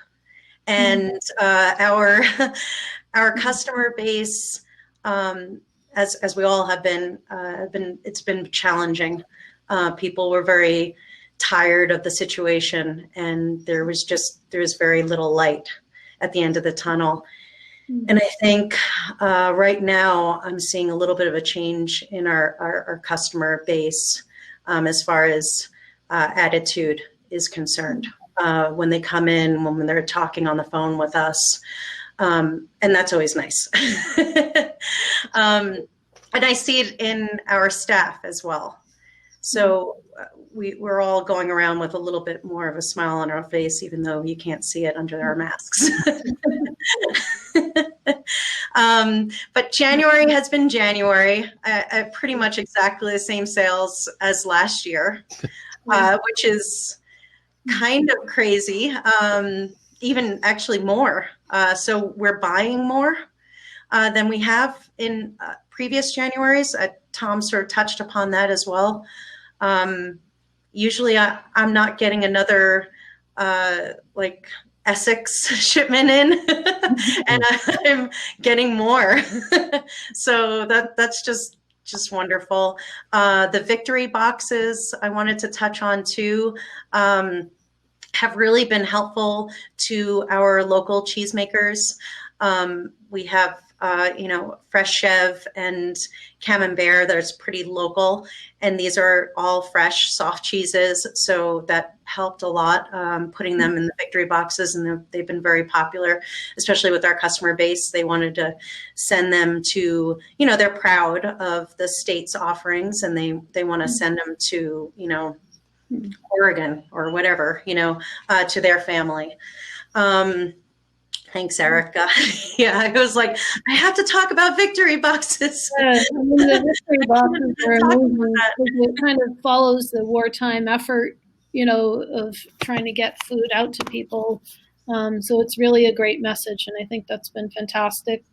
and our customer base, as we all have been, it's been challenging. People were very tired of the situation, and there was very little light at the end of the tunnel. And I think right now I'm seeing a little bit of a change in our customer base as far as attitude is concerned. When they come in, when they're talking on the phone with us, and that's always nice. And I see it in our staff as well. So we're all going around with a little bit more of a smile on our face, even though you can't see it under our masks. But January has been January. I pretty much exactly the same sales as last year, which is kind of crazy, even actually more. So we're buying more than we have in previous Januaries. Tom sort of touched upon that as well. Usually I'm not getting another like Essex shipment in, and I'm getting more. So that's just wonderful. The victory boxes I wanted to touch on too, have really been helpful to our local cheesemakers. We have Fresh Chev and Camembert that's pretty local, and these are all fresh, soft cheeses. So that helped a lot, putting them in the victory boxes, and they've been very popular, especially with our customer base. They wanted to send them to, they're proud of the state's offerings, and they want to send them to, Oregon or whatever, to their family. Thanks, Erica. Yeah, I was like, I have to talk about victory boxes. Yeah, the victory boxes are amazing. It kind of follows the wartime effort, of trying to get food out to people. So it's really a great message, and I think that's been fantastic,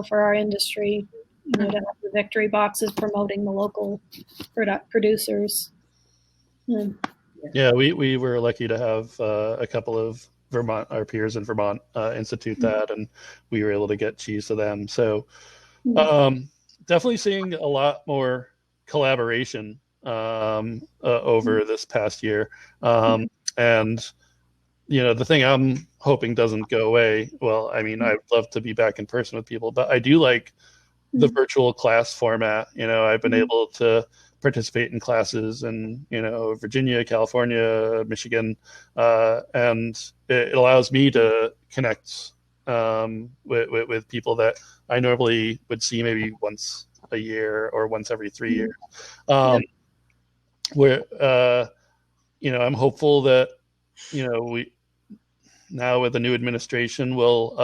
for our industry, to have the victory boxes promoting the local producers. Yeah, we were lucky to have a couple of our peers in Vermont institute that, and we were able to get cheese to them. So definitely seeing a lot more collaboration over this past year. And, the thing I'm hoping doesn't go away. Well, I mean, I'd love to be back in person with people, but I do like the virtual class format. I've been able to participate in classes in, Virginia, California, Michigan, and it allows me to connect with people that I normally would see maybe once a year or once every 3 years. Where, I'm hopeful that, we now with the new administration will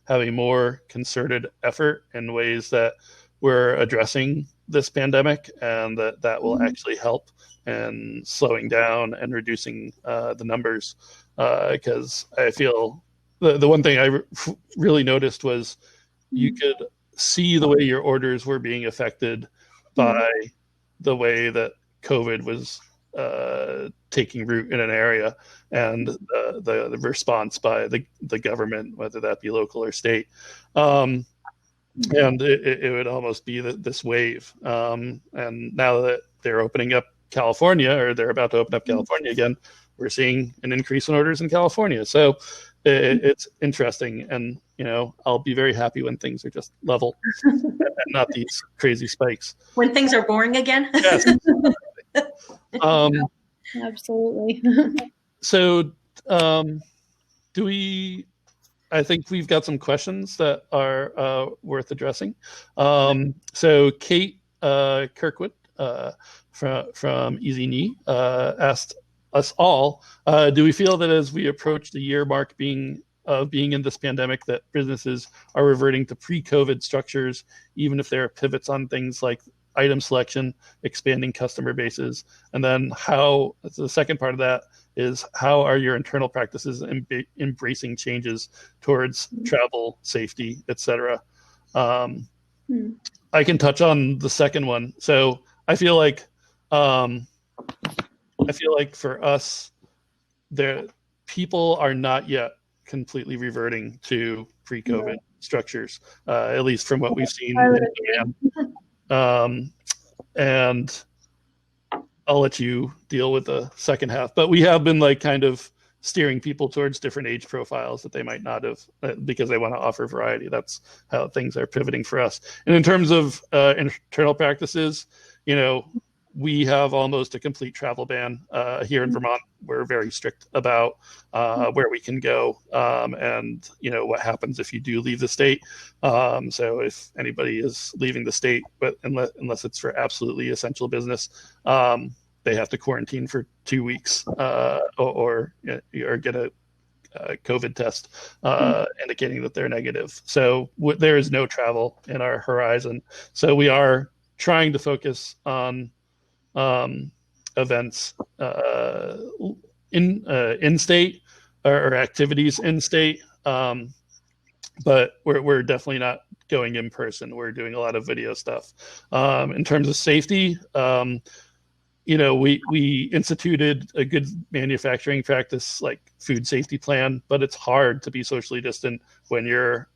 have a more concerted effort in ways that we're addressing this pandemic, and that will actually help in slowing down and reducing the numbers. Because I feel the one thing I really noticed was you could see the way your orders were being affected by the way that COVID was taking root in an area, and the response by the government, whether that be local or state. And it would almost be this wave. And now that they're opening up California, or they're about to open up California again, we're seeing an increase in orders in California. So it's interesting. And, I'll be very happy when things are just level and not these crazy spikes. When things are boring again. Yes. Absolutely. So do we I think we've got some questions that are worth addressing. So Kate Kirkwood from Easy Knee asked us all, do we feel that as we approach the year mark being in this pandemic that businesses are reverting to pre-COVID structures, even if there are pivots on things like item selection, expanding customer bases? And then how, the second part of that is, how are your internal practices embracing changes towards travel, safety, et cetera? I can touch on the second one. So I feel like for us, people are not yet completely reverting to pre-COVID structures, at least from what we've seen in demand. And I'll let you deal with the second half. But we have been like kind of steering people towards different age profiles that they might not have, because they want to offer variety. That's how things are pivoting for us. And in terms of internal practices, you know, we have almost a complete travel ban here in Vermont. We're very strict about where we can go, and you know what happens if you do leave the state. So if anybody is leaving the state, but unless it's for absolutely essential business, they have to quarantine for 2 weeks or get a COVID test indicating that they're negative. So there is no travel in our horizon. So we are trying to focus on events in state or activities in state, but we're definitely not going in person. We're doing a lot of video stuff. In terms of safety, you know, we instituted a good manufacturing practice like food safety plan, but it's hard to be socially distant when you're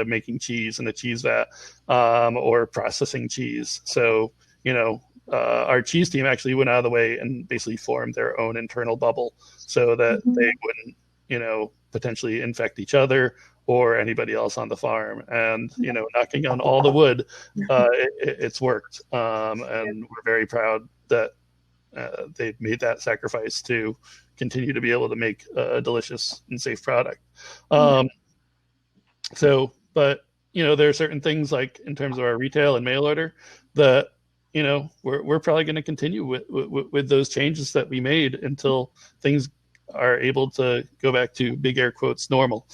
making cheese in a cheese vat or processing cheese. So, you know, our cheese team actually went out of the way and basically formed their own internal bubble so that they wouldn't, you know, potentially infect each other or anybody else on the farm. And, you know, knocking on all the wood, it's worked. And we're very proud that they've made that sacrifice to continue to be able to make a delicious and safe product. So, but, you know, there are certain things like in terms of our retail and mail order that, you know, we're probably going to continue with those changes that we made until things are able to go back to big air quotes normal.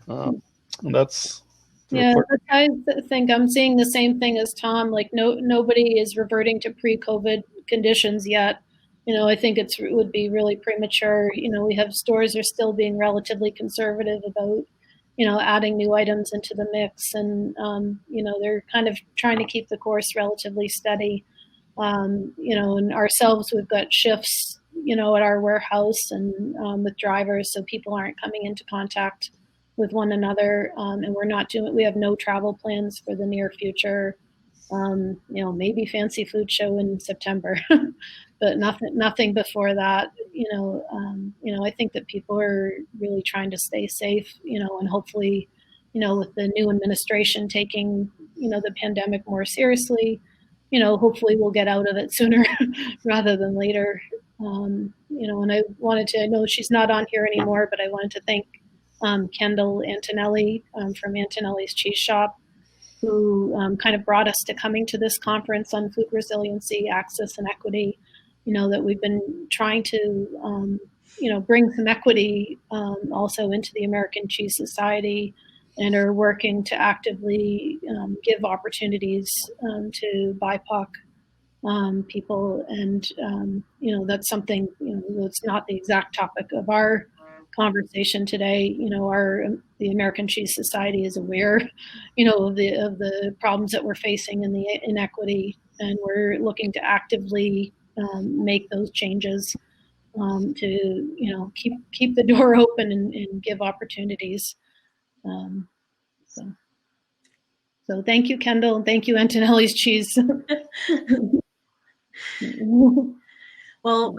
And that's I think I'm seeing the same thing as Tom. Like nobody is reverting to pre-COVID conditions yet. You know, I think it would be really premature. You know, we have stores are still being relatively conservative about, you know, adding new items into the mix, and you know, they're kind of trying to keep the course relatively steady. You know, and ourselves, we've got shifts, you know, at our warehouse and with drivers, so people aren't coming into contact with one another. And we have no travel plans for the near future. You know, maybe fancy food show in September, but nothing before that. You know, I think that people are really trying to stay safe, you know, and hopefully, you know, with the new administration taking, you know, the pandemic more seriously, you know, hopefully we'll get out of it sooner rather than later. You know, and I know she's not on here anymore, but I wanted to thank Kendall Antonelli from Antonelli's Cheese Shop, who kind of brought us to coming to this conference on food resiliency, access, and equity. You know, that we've been trying to, you know, bring some equity also into the American Cheese Society, and are working to actively give opportunities to BIPOC people. And, you know, that's something, you know, that's not the exact topic of our conversation today. You know, the American Cheese Society is aware, you know, of the problems that we're facing in the inequity, and we're looking to actively make those changes to, you know, keep the door open and give opportunities. So thank you, Kendall, and thank you, Antonelli's Cheese. Well,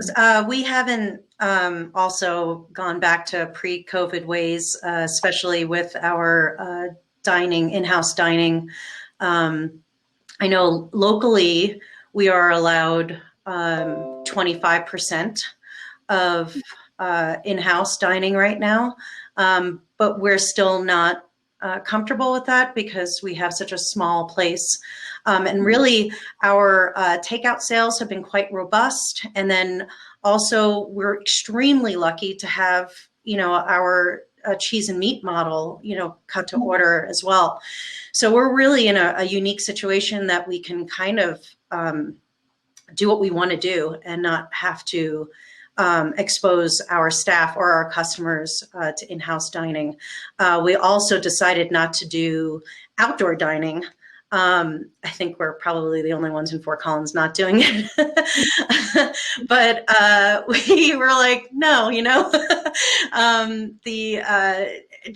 we haven't also gone back to pre-COVID ways, especially with our dining, in-house dining. I know locally we are allowed 25% of in-house dining right now, but we're still not comfortable with that because we have such a small place. And really, our takeout sales have been quite robust. And then also, we're extremely lucky to have, our cheese and meat model, cut to order as well. So we're really in a unique situation that we can kind of do what we want to do and not have to expose our staff or our customers to in-house dining. We also decided not to do outdoor dining. I think we're probably the only ones in Fort Collins not doing it. But we were like, no,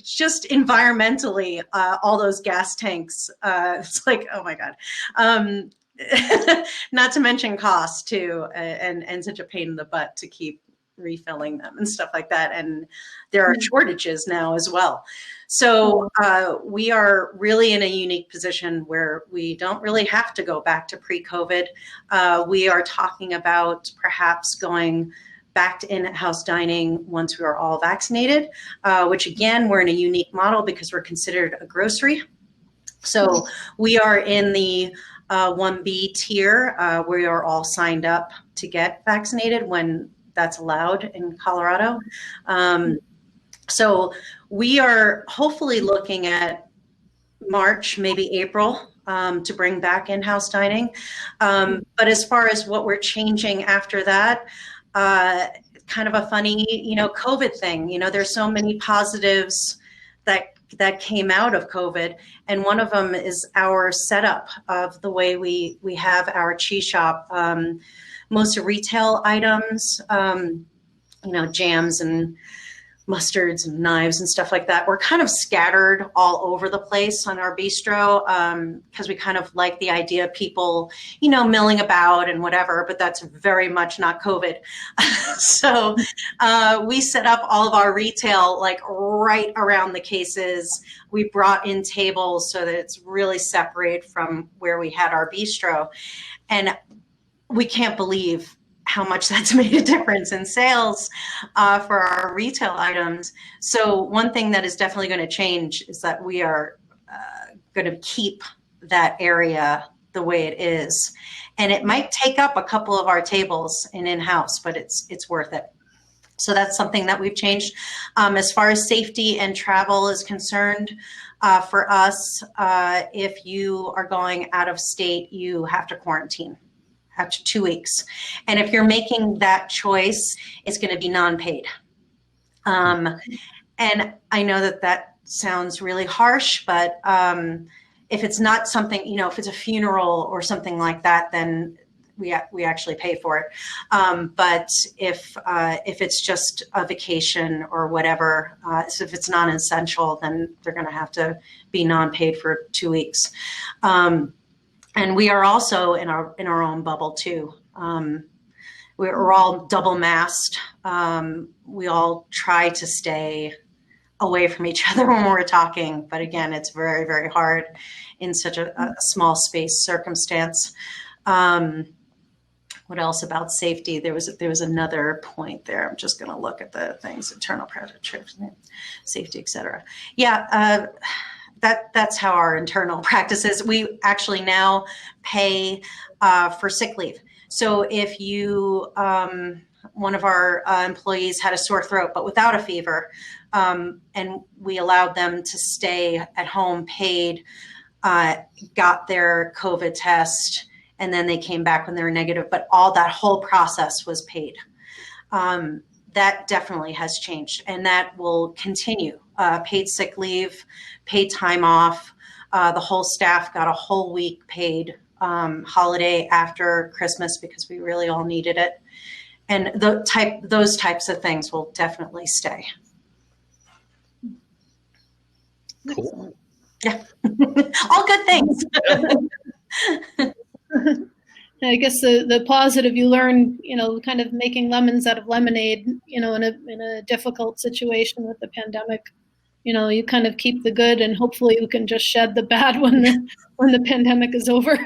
just environmentally, all those gas tanks, it's like, oh my God. Not to mention cost too, and such a pain in the butt to keep refilling them and stuff like that. And there are shortages now as well. So we are really in a unique position where we don't really have to go back to pre-COVID. We are talking about perhaps going back to in-house dining once we are all vaccinated, which again, we're in a unique model because we're considered a grocery. So we are in the 1B tier. We are all signed up to get vaccinated when that's allowed in Colorado. So we are hopefully looking at March, maybe April, to bring back in-house dining. But as far as what we're changing after that, kind of a funny, COVID thing. There's so many positives that came out of COVID. And one of them is our setup of the way we have our cheese shop. Most of retail items, jams and mustards and knives and stuff like that, we're kind of scattered all over the place on our bistro because we kind of like the idea of people, milling about and whatever, but that's very much not COVID. So we set up all of our retail like right around the cases. We brought in tables so that it's really separate from where we had our bistro. And we can't believe how much that's made a difference in sales for our retail items. So one thing that is definitely going to change is that we are going to keep that area the way it is. And it might take up a couple of our tables in-house, but it's worth it. So that's something that we've changed. As far as safety and travel is concerned, for us, if you are going out of state, you have to quarantine after 2 weeks. And if you're making that choice, it's going to be non-paid. And I know that sounds really harsh, but if it's not something, if it's a funeral or something like that, then we actually pay for it. But if it's just a vacation or whatever, so if it's non-essential, then they're going to have to be non-paid for 2 weeks. And we are also in our own bubble too. We're all double masked. We all try to stay away from each other when we're talking, but again, it's very, very hard in such a small space circumstance. What else about safety? There was another point there. I'm just going to look at the things: internal predator, safety, etc. Yeah. That's how our internal practices. We actually now pay for sick leave. So if you, one of our employees had a sore throat, but without a fever, and we allowed them to stay at home paid, got their COVID test, and then they came back when they were negative, but that whole process was paid. That definitely has changed, and that will continue. Paid sick leave, paid time off. The whole staff got a whole week paid holiday after Christmas because we really all needed it. And those types of things will definitely stay. Cool. Yeah, all good things. I guess the positive you learn, kind of making lemons out of lemonade, in a difficult situation with the pandemic. You kind of keep the good, and hopefully you can just shed the bad when the pandemic is over.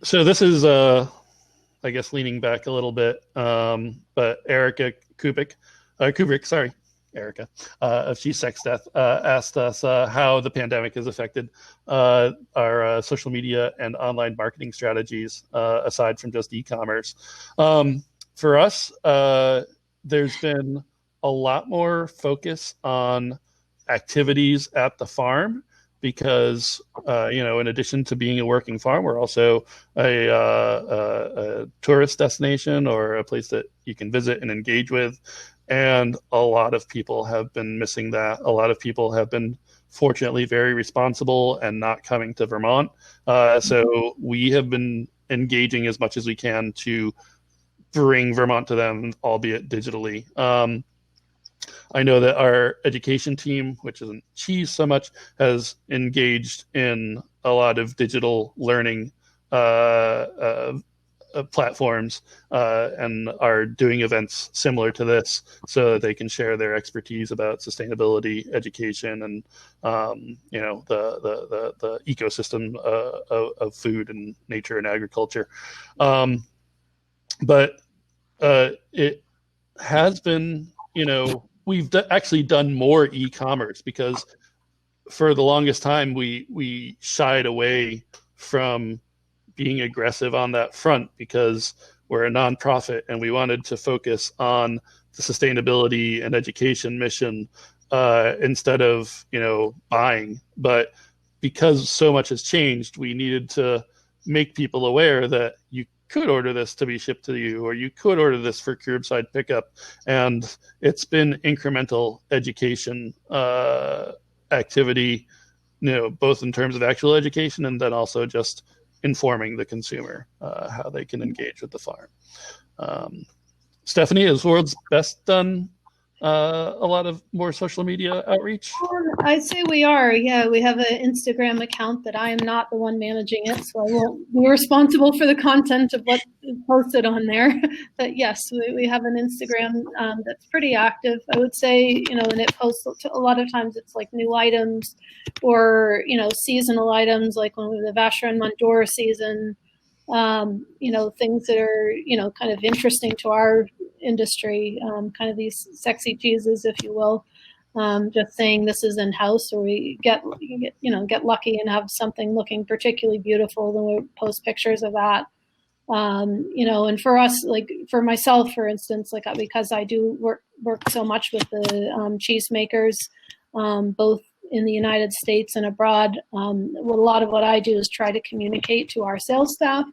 So this is I guess, leaning back a little bit. But Erica Kubrick, sorry, Erica, of She's Sex Death, asked us how the pandemic has affected our social media and online marketing strategies, aside from just e-commerce. For us, there's been a lot more focus on activities at the farm because, in addition to being a working farm, we're also a tourist destination or a place that you can visit and engage with. And a lot of people have been missing that. A lot of people have been fortunately very responsible and not coming to Vermont. So we have been engaging as much as we can to bring Vermont to them, albeit digitally. I know that our education team, which isn't cheese so much, has engaged in a lot of digital learning platforms and are doing events similar to this so that they can share their expertise about sustainability, education, and the ecosystem of food and nature and agriculture. But it has been, we've actually done more e-commerce because for the longest time we shied away from being aggressive on that front because we're a nonprofit and we wanted to focus on the sustainability and education mission instead of buying. But because so much has changed, we needed to make people aware that you could order this to be shipped to you, or you could order this for curbside pickup. And it's been incremental education activity, both in terms of actual education and then also just informing the consumer how they can engage with the farm. Stephanie, is World's Best done a lot of more social media outreach? I'd say we are. Yeah, we have an Instagram account that I am not the one managing it, so I won't be responsible for the content of what is posted on there. But yes, we have an Instagram that's pretty active, I would say, and it posts a lot of times it's like new items or, seasonal items like when we have the Vacheron Mondor season, things that are, kind of interesting to our industry, kind of these sexy cheeses, if you will. Just saying this is in-house, or we get lucky and have something looking particularly beautiful, then we post pictures of that. And for us, like for myself, for instance, like because I do work so much with the cheese makers, both in the United States and abroad, a lot of what I do is try to communicate to our sales staff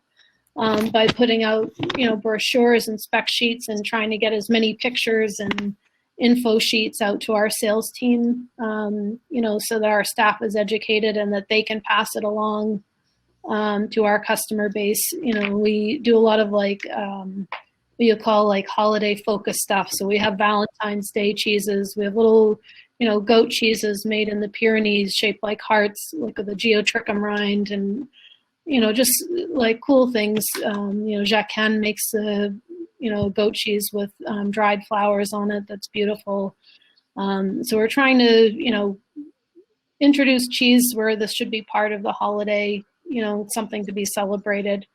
by putting out, brochures and spec sheets and trying to get as many pictures and info sheets out to our sales team, so that our staff is educated and that they can pass it along to our customer base. We do a lot of what you call like holiday focused stuff. So we have Valentine's Day cheeses. We have little, goat cheeses made in the Pyrenees shaped like hearts, like with a geotrichum rind, and just like cool things. Jacques Can makes the goat cheese with dried flowers on it. That's beautiful. So we're trying to, introduce cheese where this should be part of the holiday, something to be celebrated,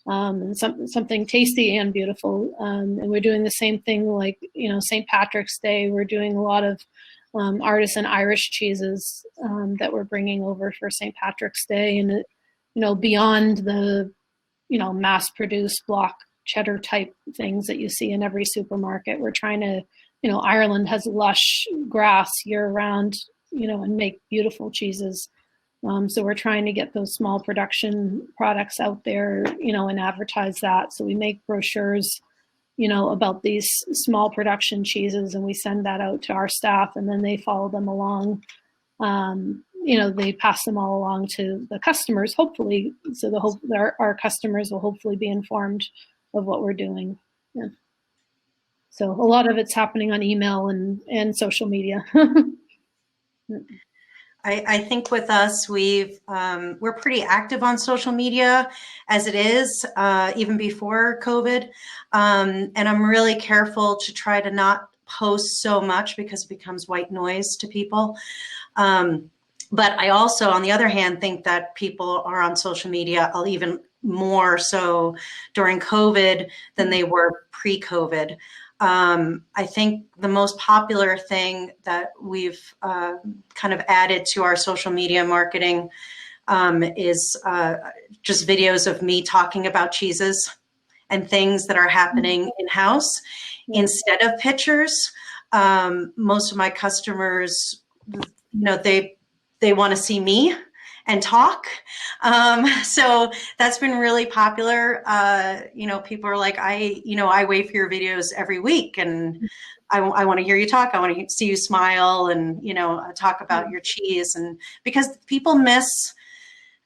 and something tasty and beautiful. And we're doing the same thing like, St. Patrick's Day. We're doing a lot of Artisan Irish cheeses that we're bringing over for St. Patrick's Day. And, beyond the, mass-produced block cheddar type things that you see in every supermarket. We're trying to, Ireland has lush grass year round, and make beautiful cheeses. So we're trying to get those small production products out there, and advertise that. So we make brochures, about these small production cheeses, and we send that out to our staff, and then they follow them along. They pass them all along to the customers, hopefully. So our customers will hopefully be informed of what we're doing. Yeah. So a lot of it's happening on email and social media. I think with us, we're pretty active on social media as it is, even before COVID. And I'm really careful to try to not post so much because it becomes white noise to people. But I also, on the other hand, think that people are on social media. I'll even more so during COVID than they were pre-COVID. I think the most popular thing that we've kind of added to our social media marketing is just videos of me talking about cheeses and things that are happening in-house instead of pictures. Most of my customers, they want to see me and talk. So that's been really popular. People are like, I wait for your videos every week, and I want to hear you talk. I want to see you smile and, talk about your cheese. And because people miss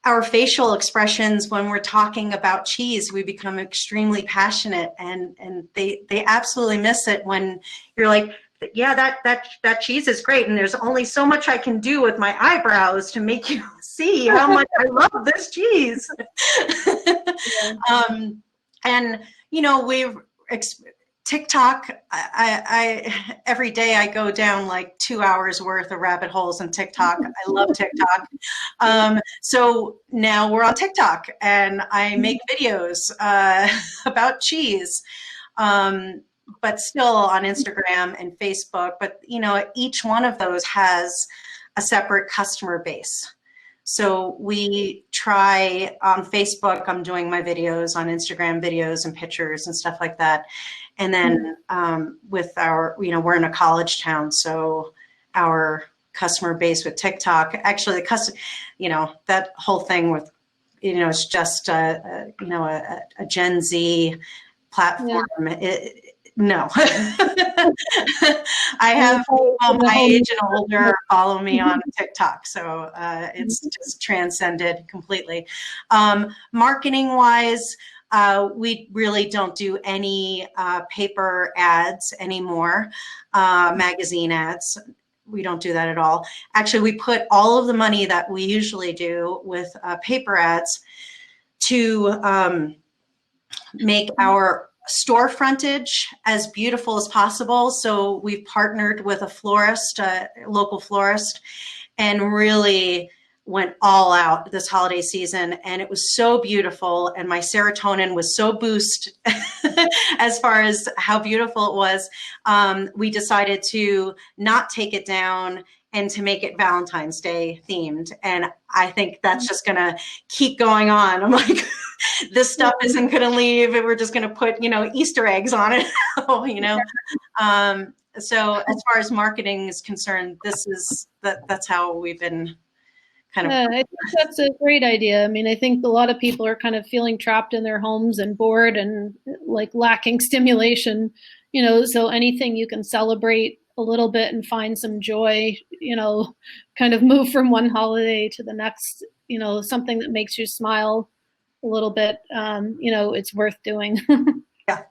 our facial expressions when we're talking about cheese, we become extremely passionate, and they absolutely miss it when you're like, yeah, that cheese is great, and there's only so much I can do with my eyebrows to make you see how much I love this cheese. We've TikTok. I every day I go down like 2 hours worth of rabbit holes in TikTok. I love TikTok. So now we're on TikTok, and I make videos about cheese. But still on Instagram and Facebook. But, each one of those has a separate customer base. So we try on Facebook, I'm doing my videos, on Instagram videos and pictures and stuff like that. And then with our, we're in a college town, so our customer base with TikTok, actually that whole thing with, it's just a Gen Z platform. Yeah. No. I have people my age and older follow me on TikTok, so it's just transcended completely. Marketing wise, we really don't do any paper ads anymore, magazine ads. We don't do that at all. Actually, we put all of the money that we usually do with paper ads to make our store frontage as beautiful as possible. So we've partnered with a florist, local florist, and really went all out this holiday season. And it was so beautiful. And my serotonin was so boosted as far as how beautiful it was. We decided to not take it down and to make it Valentine's Day themed. And I think that's just gonna keep going on. I'm like, this stuff isn't gonna leave. We're just gonna put, Easter eggs on it, So as far as marketing is concerned, that's how we've been kind of. I think that's a great idea. I mean, I think a lot of people are kind of feeling trapped in their homes and bored and like lacking stimulation, so anything you can celebrate a little bit and find some joy, kind of move from one holiday to the next, something that makes you smile a little bit, it's worth doing. Yeah.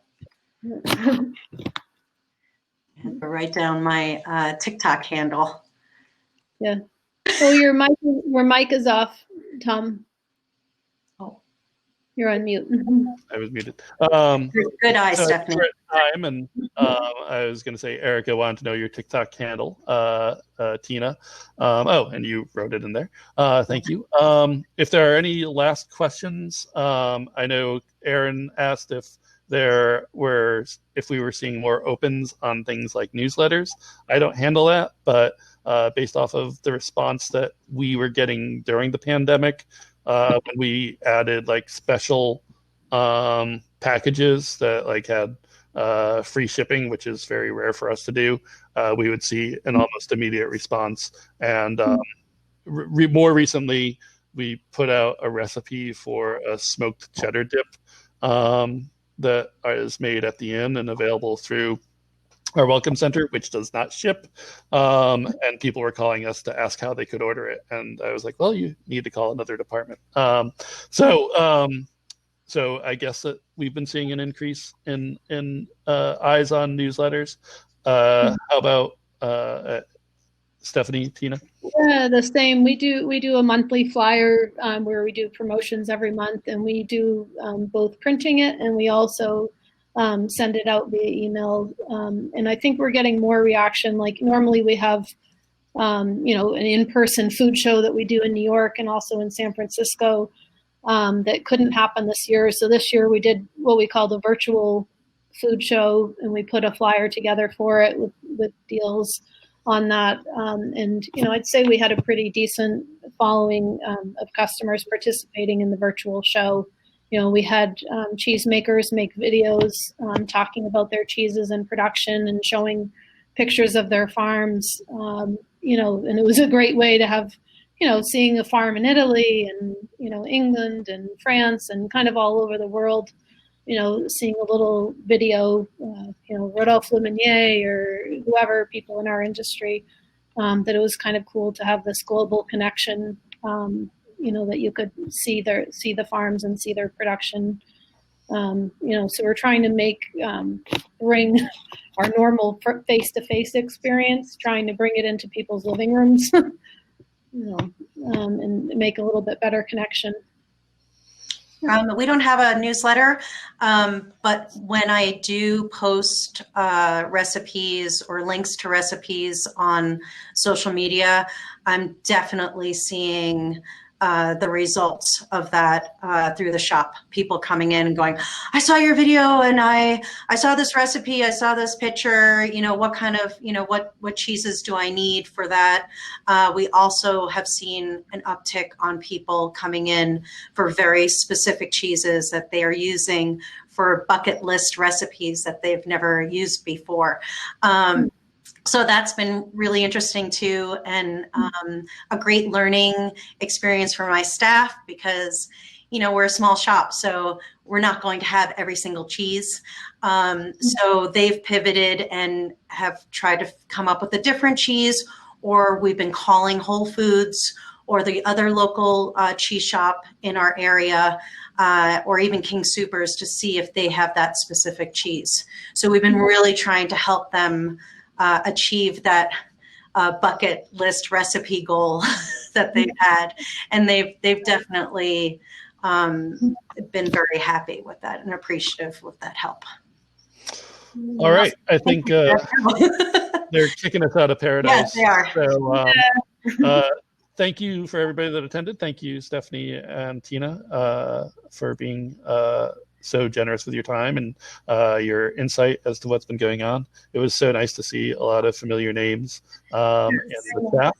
Write down my TikTok handle. Yeah. Oh, your mic is off, Tom. Oh, you're on mute. I was muted. Good eye, Stephanie. Time, and I was going to say, Erica wanted to know your TikTok handle, Tina. And you wrote it in there. Thank you. If there are any last questions, I know Aaron asked if we were seeing more opens on things like newsletters. I don't handle that, but based off of the response that we were getting during the pandemic, when we added like special packages that like had free shipping, which is very rare for us to do, we would see an almost immediate response. And more recently, we put out a recipe for a smoked cheddar dip that is made at the inn and available through our welcome center, which does not ship. And people were calling us to ask how they could order it. And I was like, well, you need to call another department. So I guess that we've been seeing an increase in eyes on newsletters. How about Stephanie, Tina? Yeah, the same. We do a monthly flyer where we do promotions every month, and we do both printing it, and we also send it out via email. And I think we're getting more reaction. Like normally we have an in-person food show that we do in New York and also in San Francisco. that couldn't happen this year. So this year we did what we call the virtual food show, and we put a flyer together for it with deals on that. And, I'd say we had a pretty decent following of customers participating in the virtual show. We had cheesemakers make videos talking about their cheeses in production and showing pictures of their farms, and it was a great way to have, seeing a farm in Italy and, England and France and kind of all over the world, seeing a little video, Rodolphe Lemonnier or whoever, people in our industry, that it was kind of cool to have this global connection, that you could see the farms and see their production. So we're trying to bring our normal face-to-face experience, trying to bring it into people's living rooms, and make a little bit better connection. We don't have a newsletter, but when I do post recipes or links to recipes on social media, I'm definitely seeing the results of that through the shop. People coming in and going, I saw your video and I saw this recipe, I saw this picture, what kind of, what cheeses do I need for that? We also have seen an uptick on people coming in for very specific cheeses that they are using for bucket list recipes that they've never used before. So that's been really interesting too, and a great learning experience for my staff because, we're a small shop, so we're not going to have every single cheese. So they've pivoted and have tried to come up with a different cheese, or we've been calling Whole Foods or the other local cheese shop in our area, or even King Soopers to see if they have that specific cheese. So we've been really trying to help them achieve that bucket list recipe goal that they've had, and they've definitely been very happy with that and appreciative with that help. All right, I think they're kicking us out of paradise. Yes, they are. So, thank you for everybody that attended. Thank you, Stephanie and Tina, for being so generous with your time and your insight as to what's been going on. It was so nice to see a lot of familiar names in the staff.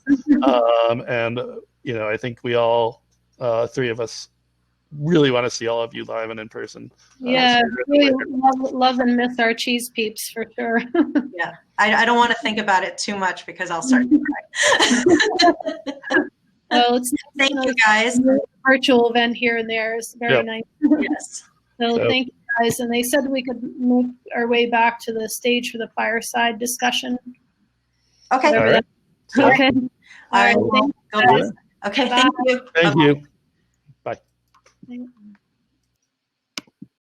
And, I think we all, three of us, really want to see all of you live and in person. Yeah, really love and miss our cheese peeps for sure. Yeah, I don't want to think about it too much because I'll start to cry. Well, thank you guys. Virtual event here and there is very nice. Yes. So thank you guys. And they said we could move our way back to the stage for the fireside discussion. Okay. All right. Okay. All right. Thank you. Go ahead. Okay. Thank you. Thank you. Bye. Thanks.